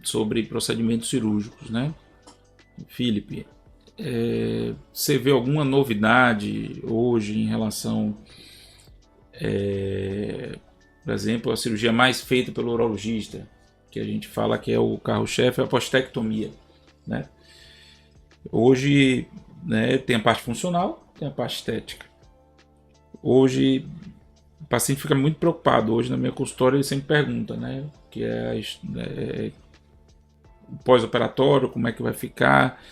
sobre procedimentos cirúrgicos, né? Felipe, você vê alguma novidade hoje em relação, por exemplo, a cirurgia mais feita pelo urologista, que a gente fala que é o carro-chefe, é a postectomia, né? Hoje, né, tem a parte funcional, tem a parte estética. Hoje o paciente fica muito preocupado. Hoje na minha consultória ele sempre pergunta, né, que o pós-operatório, como é que vai ficar.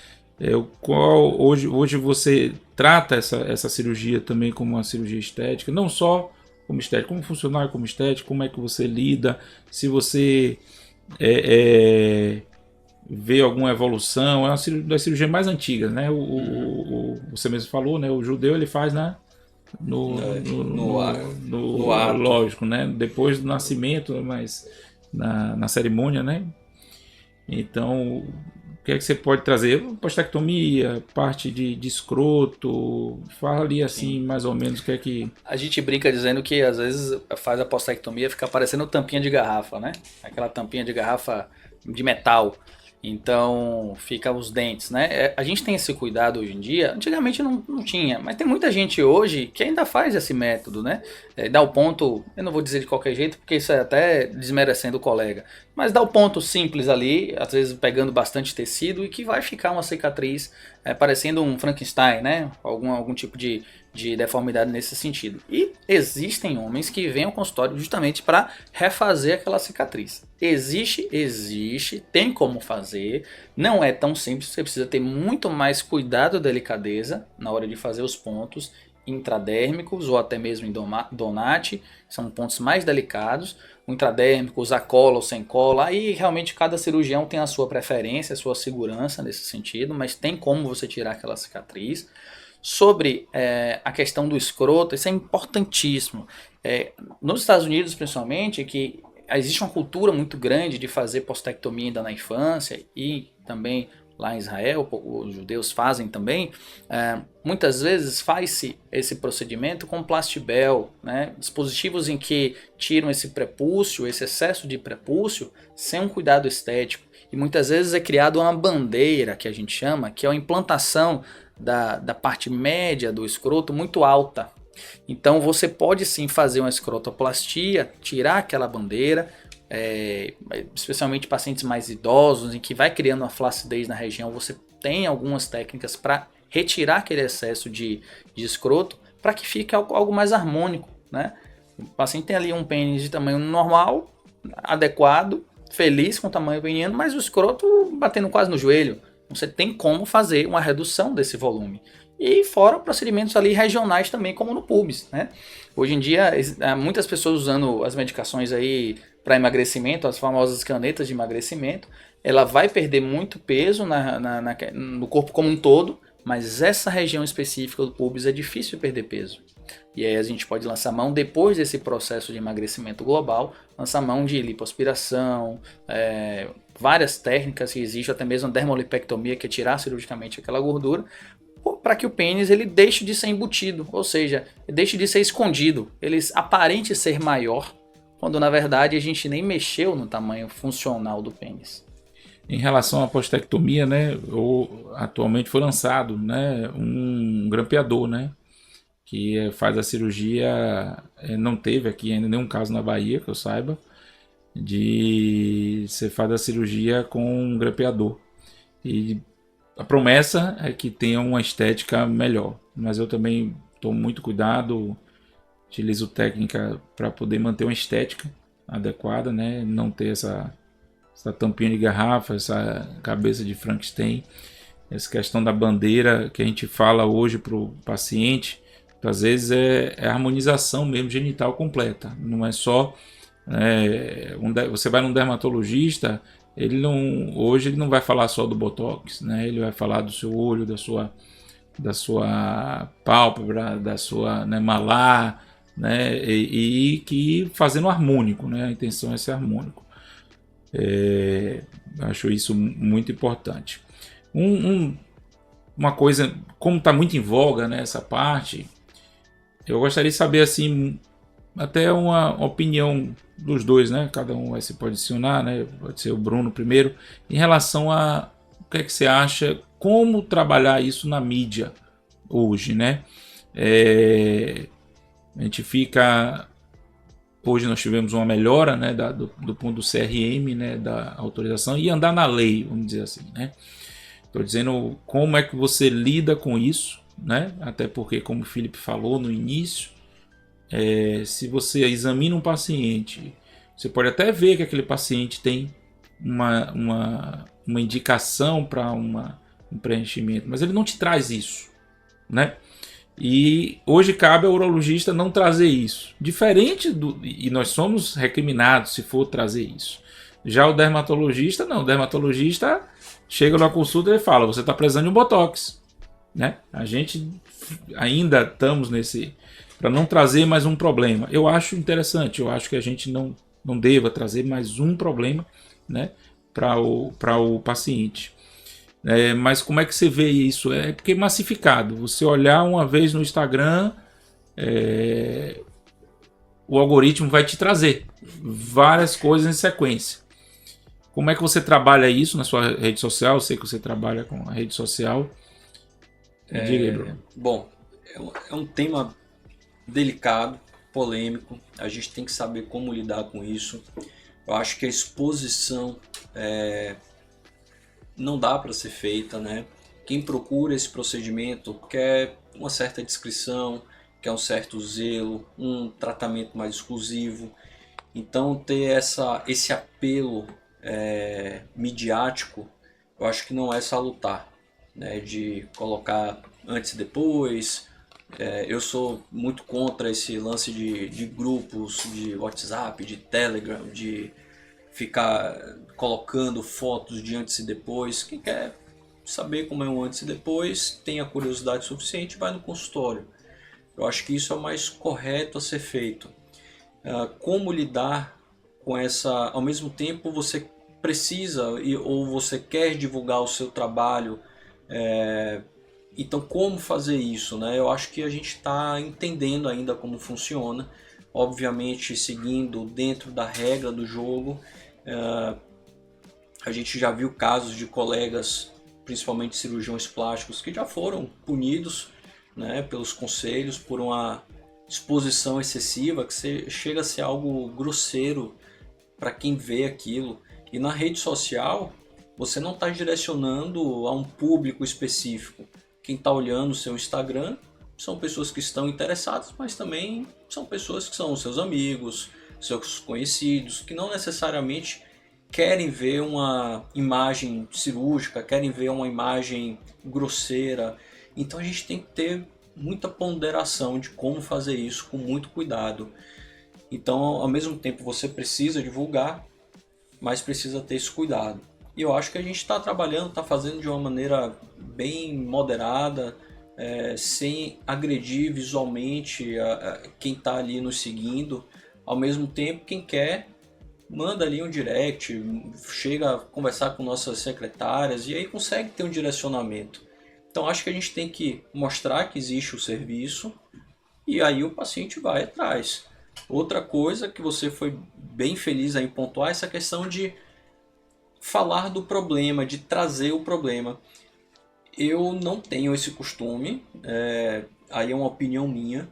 Hoje você trata essa cirurgia também como uma cirurgia estética, não só como estética, como funcional e como estética, como é que você lida, se você vê alguma evolução. É uma das cirurgias mais antigas, né? Você mesmo falou, né? O judeu ele faz no ato. Lógico, né? Depois do nascimento, mas na cerimônia, né? Então, que é que você pode trazer? Postectomia, parte de escroto, fala ali assim, mais ou menos o que é que... A gente brinca dizendo que às vezes faz a postectomia e fica parecendo tampinha de garrafa, né? Aquela tampinha de garrafa de metal. Então fica os dentes, né? A gente tem esse cuidado hoje em dia. Antigamente não tinha, mas tem muita gente hoje que ainda faz esse método, né? Dá o ponto, eu não vou dizer de qualquer jeito, porque isso é até desmerecendo o colega, mas dá o ponto simples ali, às vezes pegando bastante tecido e que vai ficar uma cicatriz parecendo um Frankenstein, né? Algum tipo de deformidade nesse sentido. E existem homens que vêm ao consultório justamente para refazer aquela cicatriz. Existe, tem como fazer, não é tão simples, você precisa ter muito mais cuidado e delicadeza na hora de fazer os pontos intradérmicos ou até mesmo em Donati, são pontos mais delicados. O intradérmico, usar cola ou sem cola, aí realmente cada cirurgião tem a sua preferência, a sua segurança nesse sentido, mas tem como você tirar aquela cicatriz. Sobre a questão do escroto, isso é importantíssimo. Nos Estados Unidos, principalmente, que existe uma cultura muito grande de fazer postectomia ainda na infância e também lá em Israel, os judeus fazem também. Muitas vezes faz-se esse procedimento com plastibel, né? Dispositivos em que tiram esse prepúcio, esse excesso de prepúcio, sem um cuidado estético. E muitas vezes é criada uma bandeira, que a gente chama, que é a implantação da parte média do escroto muito alta. Então você pode sim fazer uma escrotoplastia, tirar aquela bandeira, especialmente pacientes mais idosos, em que vai criando uma flacidez na região, você tem algumas técnicas para retirar aquele excesso de escroto, para que fique algo mais harmônico, né? O paciente tem ali um pênis de tamanho normal, adequado, feliz com o tamanho peniano, mas o escroto batendo quase no joelho. Você tem como fazer uma redução desse volume. E fora procedimentos ali regionais também, como no pubis, né? Hoje em dia, muitas pessoas usando as medicações aí para emagrecimento, as famosas canetas de emagrecimento, ela vai perder muito peso no corpo como um todo, mas essa região específica do pubis é difícil perder peso. E aí a gente pode lançar mão, depois desse processo de emagrecimento global, lançar mão de lipoaspiração, várias técnicas que existem, até mesmo a dermolipectomia, que é tirar cirurgicamente aquela gordura, para que o pênis ele deixe de ser embutido, ou seja, deixe de ser escondido, ele aparente ser maior, quando na verdade a gente nem mexeu no tamanho funcional do pênis. Em relação à postectomia, né, atualmente foi lançado, né, um grampeador, né, que faz a cirurgia, não teve aqui ainda nenhum caso na Bahia, que eu saiba, de você faz a cirurgia com um grampeador. E a promessa é que tenha uma estética melhor, mas eu também tomo muito cuidado, utilizo técnica para poder manter uma estética adequada, né, não ter essa tampinha de garrafa, essa cabeça de Frankenstein, essa questão da bandeira que a gente fala hoje para o paciente, às vezes é a harmonização mesmo genital completa, não é só você vai num dermatologista, hoje ele não vai falar só do botox, né? Ele vai falar do seu olho, da sua pálpebra, da sua malar, né? E que fazendo harmônico, né? A intenção é ser harmônico. Acho isso muito importante. Uma coisa, como está muito em voga, né, essa parte, eu gostaria de saber assim, até uma opinião dos dois, né? Cada um vai se posicionar, né? Pode ser o Bruno primeiro, em relação a o que é que você acha, como trabalhar isso na mídia hoje, né? A gente fica... Hoje nós tivemos uma melhora, né, do ponto do CRM, né, da autorização, e andar na lei, vamos dizer assim, né? Estou dizendo como é que você lida com isso, né? Até porque, como o Felipe falou no início, se você examina um paciente, você pode até ver que aquele paciente tem uma indicação para um preenchimento, mas ele não te traz isso, né? E hoje cabe ao urologista não trazer isso. Diferente e nós somos recriminados se for trazer isso. Já o dermatologista, não. O dermatologista chega na consulta e fala, você está precisando de um botox, né? A gente ainda estamos nesse... para não trazer mais um problema. Eu acho interessante, eu acho que a gente não deva trazer mais um problema, né, para o paciente. Mas como é que você vê isso? É porque é massificado. Você olhar uma vez no Instagram, o algoritmo vai te trazer várias coisas em sequência. Como é que você trabalha isso na sua rede social? Eu sei que você trabalha com a rede social. Diga aí, Bruno. Bom, é um tema delicado, polêmico. A gente tem que saber como lidar com isso. Eu acho que a exposição não dá para ser feita, né? Quem procura esse procedimento quer uma certa descrição, quer um certo zelo, um tratamento mais exclusivo. Então ter esse apelo midiático, eu acho que não é salutar, né? De colocar antes e depois. Eu sou muito contra esse lance de grupos de WhatsApp, de Telegram, de ficar colocando fotos de antes e depois. Quem quer saber como é um antes e depois, tem a curiosidade suficiente, vai no consultório. Eu acho que isso é o mais correto a ser feito. Como lidar com essa... Ao mesmo tempo, você precisa ou você quer divulgar o seu trabalho. Então, como fazer isso, né? Eu acho que a gente está entendendo ainda como funciona. Obviamente, seguindo dentro da regra do jogo. A gente já viu casos de colegas, principalmente cirurgiões plásticos, que já foram punidos, né, pelos conselhos por uma exposição excessiva, que chega a ser algo grosseiro para quem vê aquilo. E na rede social, você não está direcionando a um público específico. Quem está olhando o seu Instagram são pessoas que estão interessadas, mas também são pessoas que são seus amigos, seus conhecidos, que não necessariamente querem ver uma imagem cirúrgica, querem ver uma imagem grosseira. Então a gente tem que ter muita ponderação de como fazer isso com muito cuidado. Então, ao mesmo tempo, você precisa divulgar, mas precisa ter esse cuidado. E eu acho que a gente está trabalhando, está fazendo de uma maneira bem moderada, sem agredir visualmente quem está ali nos seguindo. Ao mesmo tempo, quem quer, manda ali um direct, chega a conversar com nossas secretárias e aí consegue ter um direcionamento. Então acho que a gente tem que mostrar que existe o serviço e aí o paciente vai atrás. Outra coisa que você foi bem feliz em pontuar é essa questão de falar do problema, de trazer o problema. Eu não tenho esse costume, aí é uma opinião minha.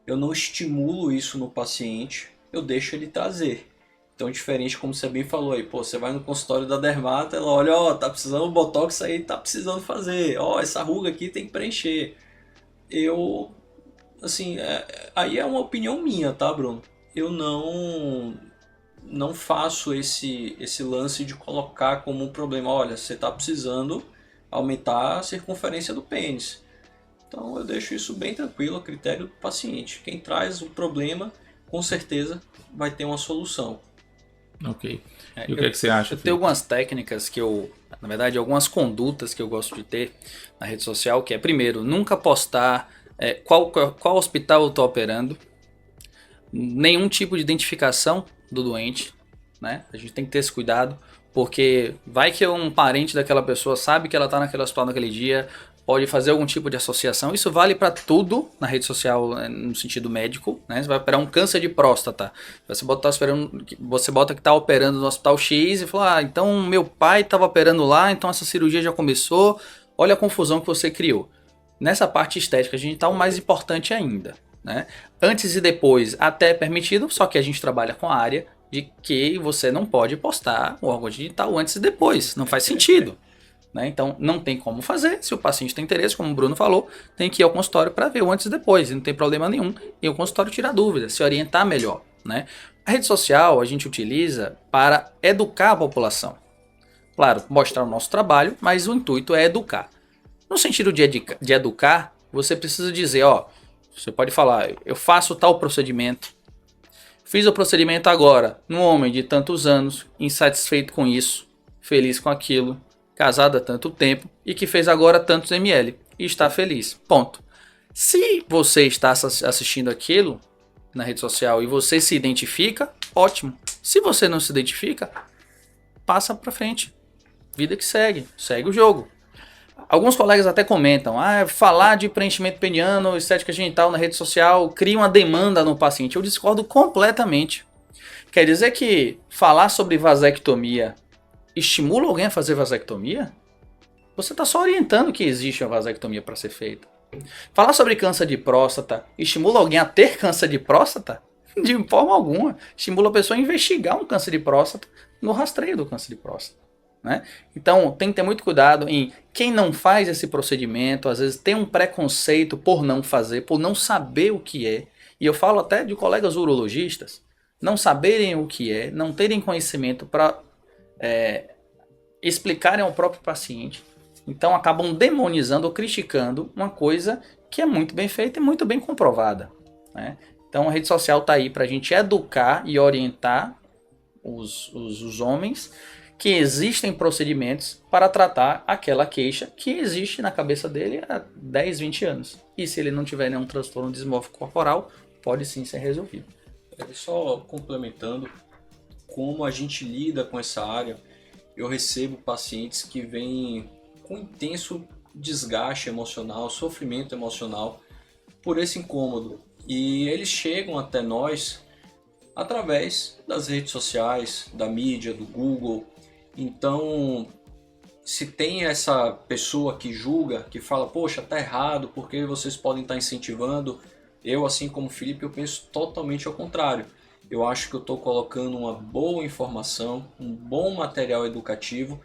Eu não estimulo isso no paciente, eu deixo ele trazer. Então, diferente como você bem falou aí, você vai no consultório da dermata, ela olha, tá precisando, o botox aí tá precisando fazer, essa ruga aqui tem que preencher. Eu, assim, aí é uma opinião minha, tá, Bruno? Eu não faço esse lance de colocar como um problema, olha, você tá precisando aumentar a circunferência do pênis. Então, eu deixo isso bem tranquilo, a critério do paciente. Quem traz o problema, com certeza, vai ter uma solução. Ok. E o que é que você acha? Eu tenho algumas técnicas na verdade, algumas condutas que eu gosto de ter na rede social, que é, primeiro, nunca postar qual hospital eu estou operando, nenhum tipo de identificação do doente, né? A gente tem que ter esse cuidado, porque vai que um parente daquela pessoa sabe que ela está naquele hospital naquele dia, pode fazer algum tipo de associação. Isso vale para tudo na rede social, no sentido médico, né? Você vai operar um câncer de próstata, você bota que está operando no hospital X e fala, então meu pai estava operando lá, então essa cirurgia já começou, olha a confusão que você criou. Nessa parte estética, a gente está o mais importante ainda, né? Antes e depois até é permitido, só que a gente trabalha com a área de que você não pode postar o órgão genital antes e depois, não faz sentido. Né? Então não tem como fazer. Se o paciente tem interesse, como o Bruno falou, tem que ir ao consultório para ver o antes e depois, e não tem problema nenhum. E o consultório tirar dúvidas, se orientar melhor. Né? A rede social a gente utiliza para educar a população. Claro, mostrar o nosso trabalho, mas o intuito é educar. No sentido de educar, você precisa dizer, você pode falar, eu faço tal procedimento, fiz o procedimento agora, num homem de tantos anos, insatisfeito com isso, feliz com aquilo, casado há tanto tempo e que fez agora tantos ml e está feliz. Ponto. Se você está assistindo aquilo na rede social e você se identifica, ótimo. Se você não se identifica, passa para frente. Vida que segue o jogo. Alguns colegas até comentam, falar de preenchimento peniano, estética genital na rede social cria uma demanda no paciente. Eu discordo completamente. Quer dizer que falar sobre vasectomia estimula alguém a fazer vasectomia? Você está só orientando que existe uma vasectomia para ser feita. Falar sobre câncer de próstata estimula alguém a ter câncer de próstata? De forma alguma. Estimula a pessoa a investigar um câncer de próstata no rastreio do câncer de próstata. Né? Então tem que ter muito cuidado em quem não faz esse procedimento, às vezes tem um preconceito por não fazer, por não saber o que é. E eu falo até de colegas urologistas, não saberem o que é, não terem conhecimento para explicarem ao próprio paciente. Então acabam demonizando ou criticando uma coisa que é muito bem feita e muito bem comprovada. Né? Então a rede social está aí para a gente educar e orientar os homens que existem procedimentos para tratar aquela queixa que existe na cabeça dele há 10, 20 anos. E se ele não tiver nenhum transtorno dismórfico corporal, pode sim ser resolvido. Só complementando, como a gente lida com essa área, eu recebo pacientes que vêm com intenso desgaste emocional, sofrimento emocional por esse incômodo. E eles chegam até nós através das redes sociais, da mídia, do Google. Então, se tem essa pessoa que julga, que fala, poxa, tá errado, porque vocês podem estar incentivando, eu, assim como o Felipe, eu penso totalmente ao contrário. Eu acho que eu estou colocando uma boa informação, um bom material educativo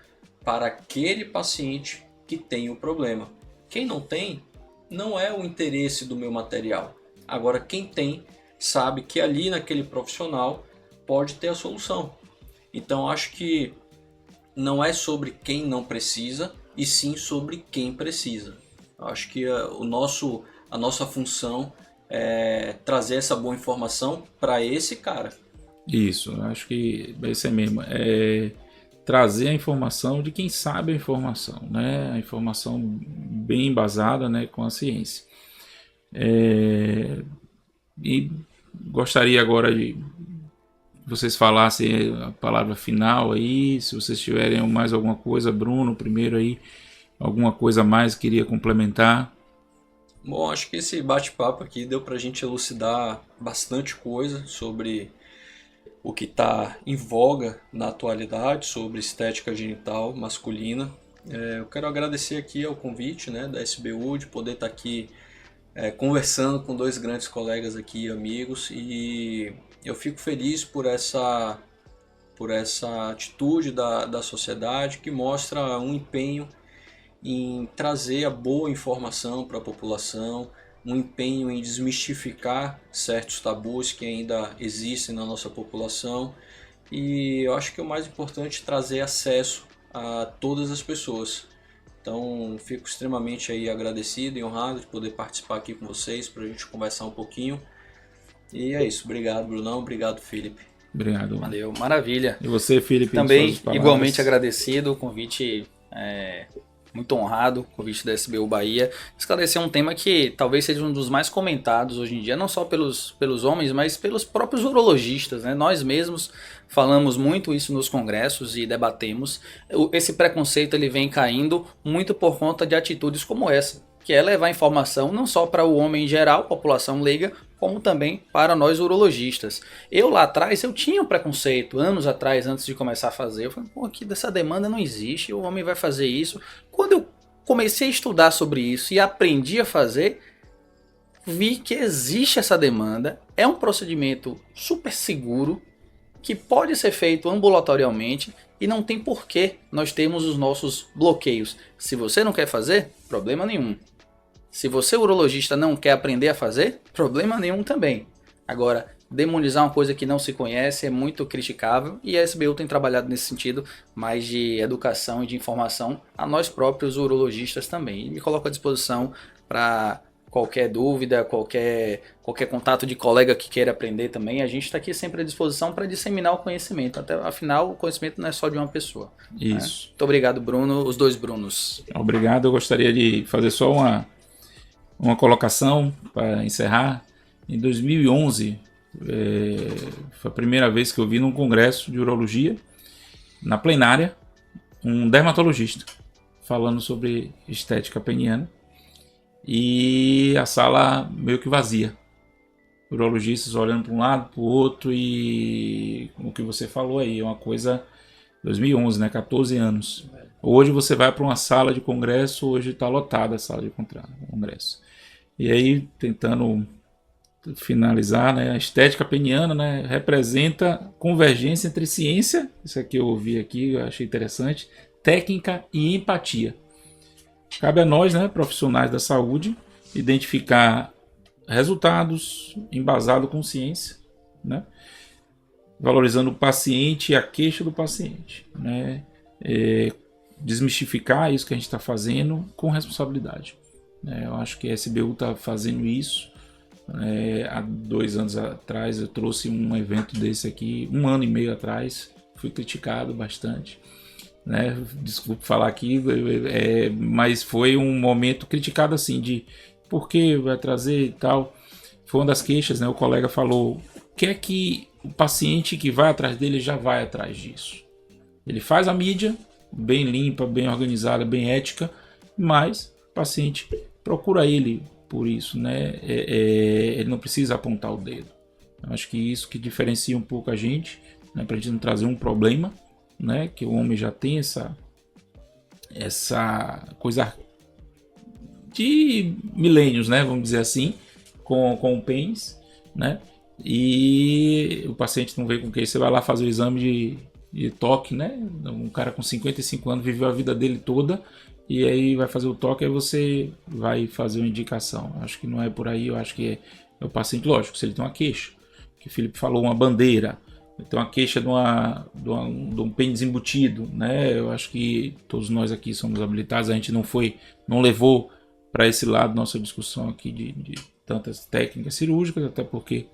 para aquele paciente que tem o problema. Quem não tem, não é o interesse do meu material. Agora, quem tem, sabe que ali naquele profissional pode ter a solução. Então, acho que não é sobre quem não precisa, e sim sobre quem precisa. Acho que a nossa função é trazer essa boa informação para esse cara. Isso, acho que vai ser mesmo. Trazer a informação de quem sabe a informação, né? A informação bem embasada, né, com a ciência. E gostaria agora de vocês falassem a palavra final aí, se vocês tiverem mais alguma coisa, Bruno, primeiro aí, alguma coisa mais que queria complementar. Bom, acho que esse bate-papo aqui deu pra gente elucidar bastante coisa sobre o que está em voga na atualidade, sobre estética genital masculina. Eu quero agradecer aqui ao convite, né, da SBU, de poder estar aqui conversando com dois grandes colegas aqui, amigos, e eu fico feliz por essa atitude da sociedade que mostra um empenho em trazer a boa informação para a população, um empenho em desmistificar certos tabus que ainda existem na nossa população, e eu acho que o mais importante é trazer acesso a todas as pessoas. Então fico extremamente aí agradecido e honrado de poder participar aqui com vocês para a gente conversar um pouquinho. E é isso. Obrigado, Brunão. Obrigado, Felipe. Obrigado. Valeu, maravilha. E você, Felipe? Também igualmente agradecido, o convite muito honrado, o convite da SBU Bahia. Esclarecer um tema que talvez seja um dos mais comentados hoje em dia, não só pelos homens, mas pelos próprios urologistas, né? Nós mesmos falamos muito isso nos congressos e debatemos. Esse preconceito ele vem caindo muito por conta de atitudes como essa, que é levar informação não só para o homem em geral, população leiga, como também para nós urologistas. Eu lá atrás, eu tinha um preconceito, anos atrás, antes de começar a fazer. Eu falei, pô, aqui dessa demanda não existe, o homem vai fazer isso. Quando eu comecei a estudar sobre isso e aprendi a fazer, vi que existe essa demanda, é um procedimento super seguro, que pode ser feito ambulatorialmente e não tem porquê nós termos os nossos bloqueios. Se você não quer fazer, problema nenhum. Se você, urologista, não quer aprender a fazer, problema nenhum também. Agora, demonizar uma coisa que não se conhece é muito criticável e a SBU tem trabalhado nesse sentido mais de educação e de informação a nós próprios urologistas também. E me coloco à disposição para qualquer dúvida, qualquer contato de colega que queira aprender também. A gente está aqui sempre à disposição para disseminar o conhecimento. Afinal, o conhecimento não é só de uma pessoa. Isso. Né? Muito obrigado, Bruno, os dois Brunos. Obrigado. Eu gostaria de fazer só uma colocação para encerrar. Em 2011, foi a primeira vez que eu vi num congresso de urologia, na plenária, um dermatologista falando sobre estética peniana. E a sala meio que vazia. Urologistas olhando para um lado, para o outro, e o que você falou aí, é uma coisa 2011, né? 14 anos. Hoje você vai para uma sala de congresso, hoje está lotada a sala de congresso. E aí, tentando finalizar, né? A estética peniana, né, representa convergência entre ciência, isso aqui eu ouvi aqui, eu achei interessante, técnica e empatia. Cabe a nós, né, profissionais da saúde, identificar resultados embasados com ciência, né, valorizando o paciente e a queixa do paciente, né, desmistificar isso que a gente está fazendo com responsabilidade. Eu acho que a SBU está fazendo isso. Há 2 anos atrás eu trouxe um evento desse aqui, 1 ano e meio atrás, fui criticado bastante. Desculpe falar aqui, mas foi um momento criticado assim, de por que vai trazer e tal. Foi uma das queixas, né? O colega falou, quer que o paciente que vai atrás dele já vai atrás disso. Ele faz a mídia, bem limpa, bem organizada, bem ética, mas o paciente procura ele por isso, né? Ele não precisa apontar o dedo. Eu acho que isso que diferencia um pouco a gente, né? Para a gente não trazer um problema, né? Que o homem já tem essa coisa de milênios, né? Vamos dizer assim, com o pênis, né? E o paciente não vê com que você vai lá fazer o exame de toque, né? Um cara com 55 anos viveu a vida dele toda e aí vai fazer o toque, aí você vai fazer uma indicação. Acho que não é por aí, eu acho que é o paciente, lógico, se ele tem uma queixa, que o Felipe falou, uma bandeira, tem uma queixa de um pênis embutido, né? Eu acho que todos nós aqui somos habilitados, a gente não levou para esse lado nossa discussão aqui de tantas técnicas cirúrgicas, até porque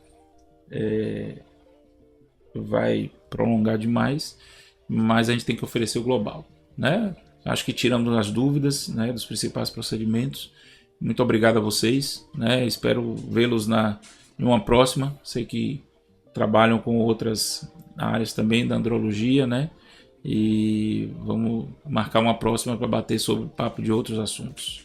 vai prolongar demais, mas a gente tem que oferecer o global, né? Acho que tiramos as dúvidas, né, dos principais procedimentos. Muito obrigado a vocês, né? Espero vê-los em uma próxima. Sei que trabalham com outras áreas também da andrologia, né? E vamos marcar uma próxima para bater sobre o papo de outros assuntos.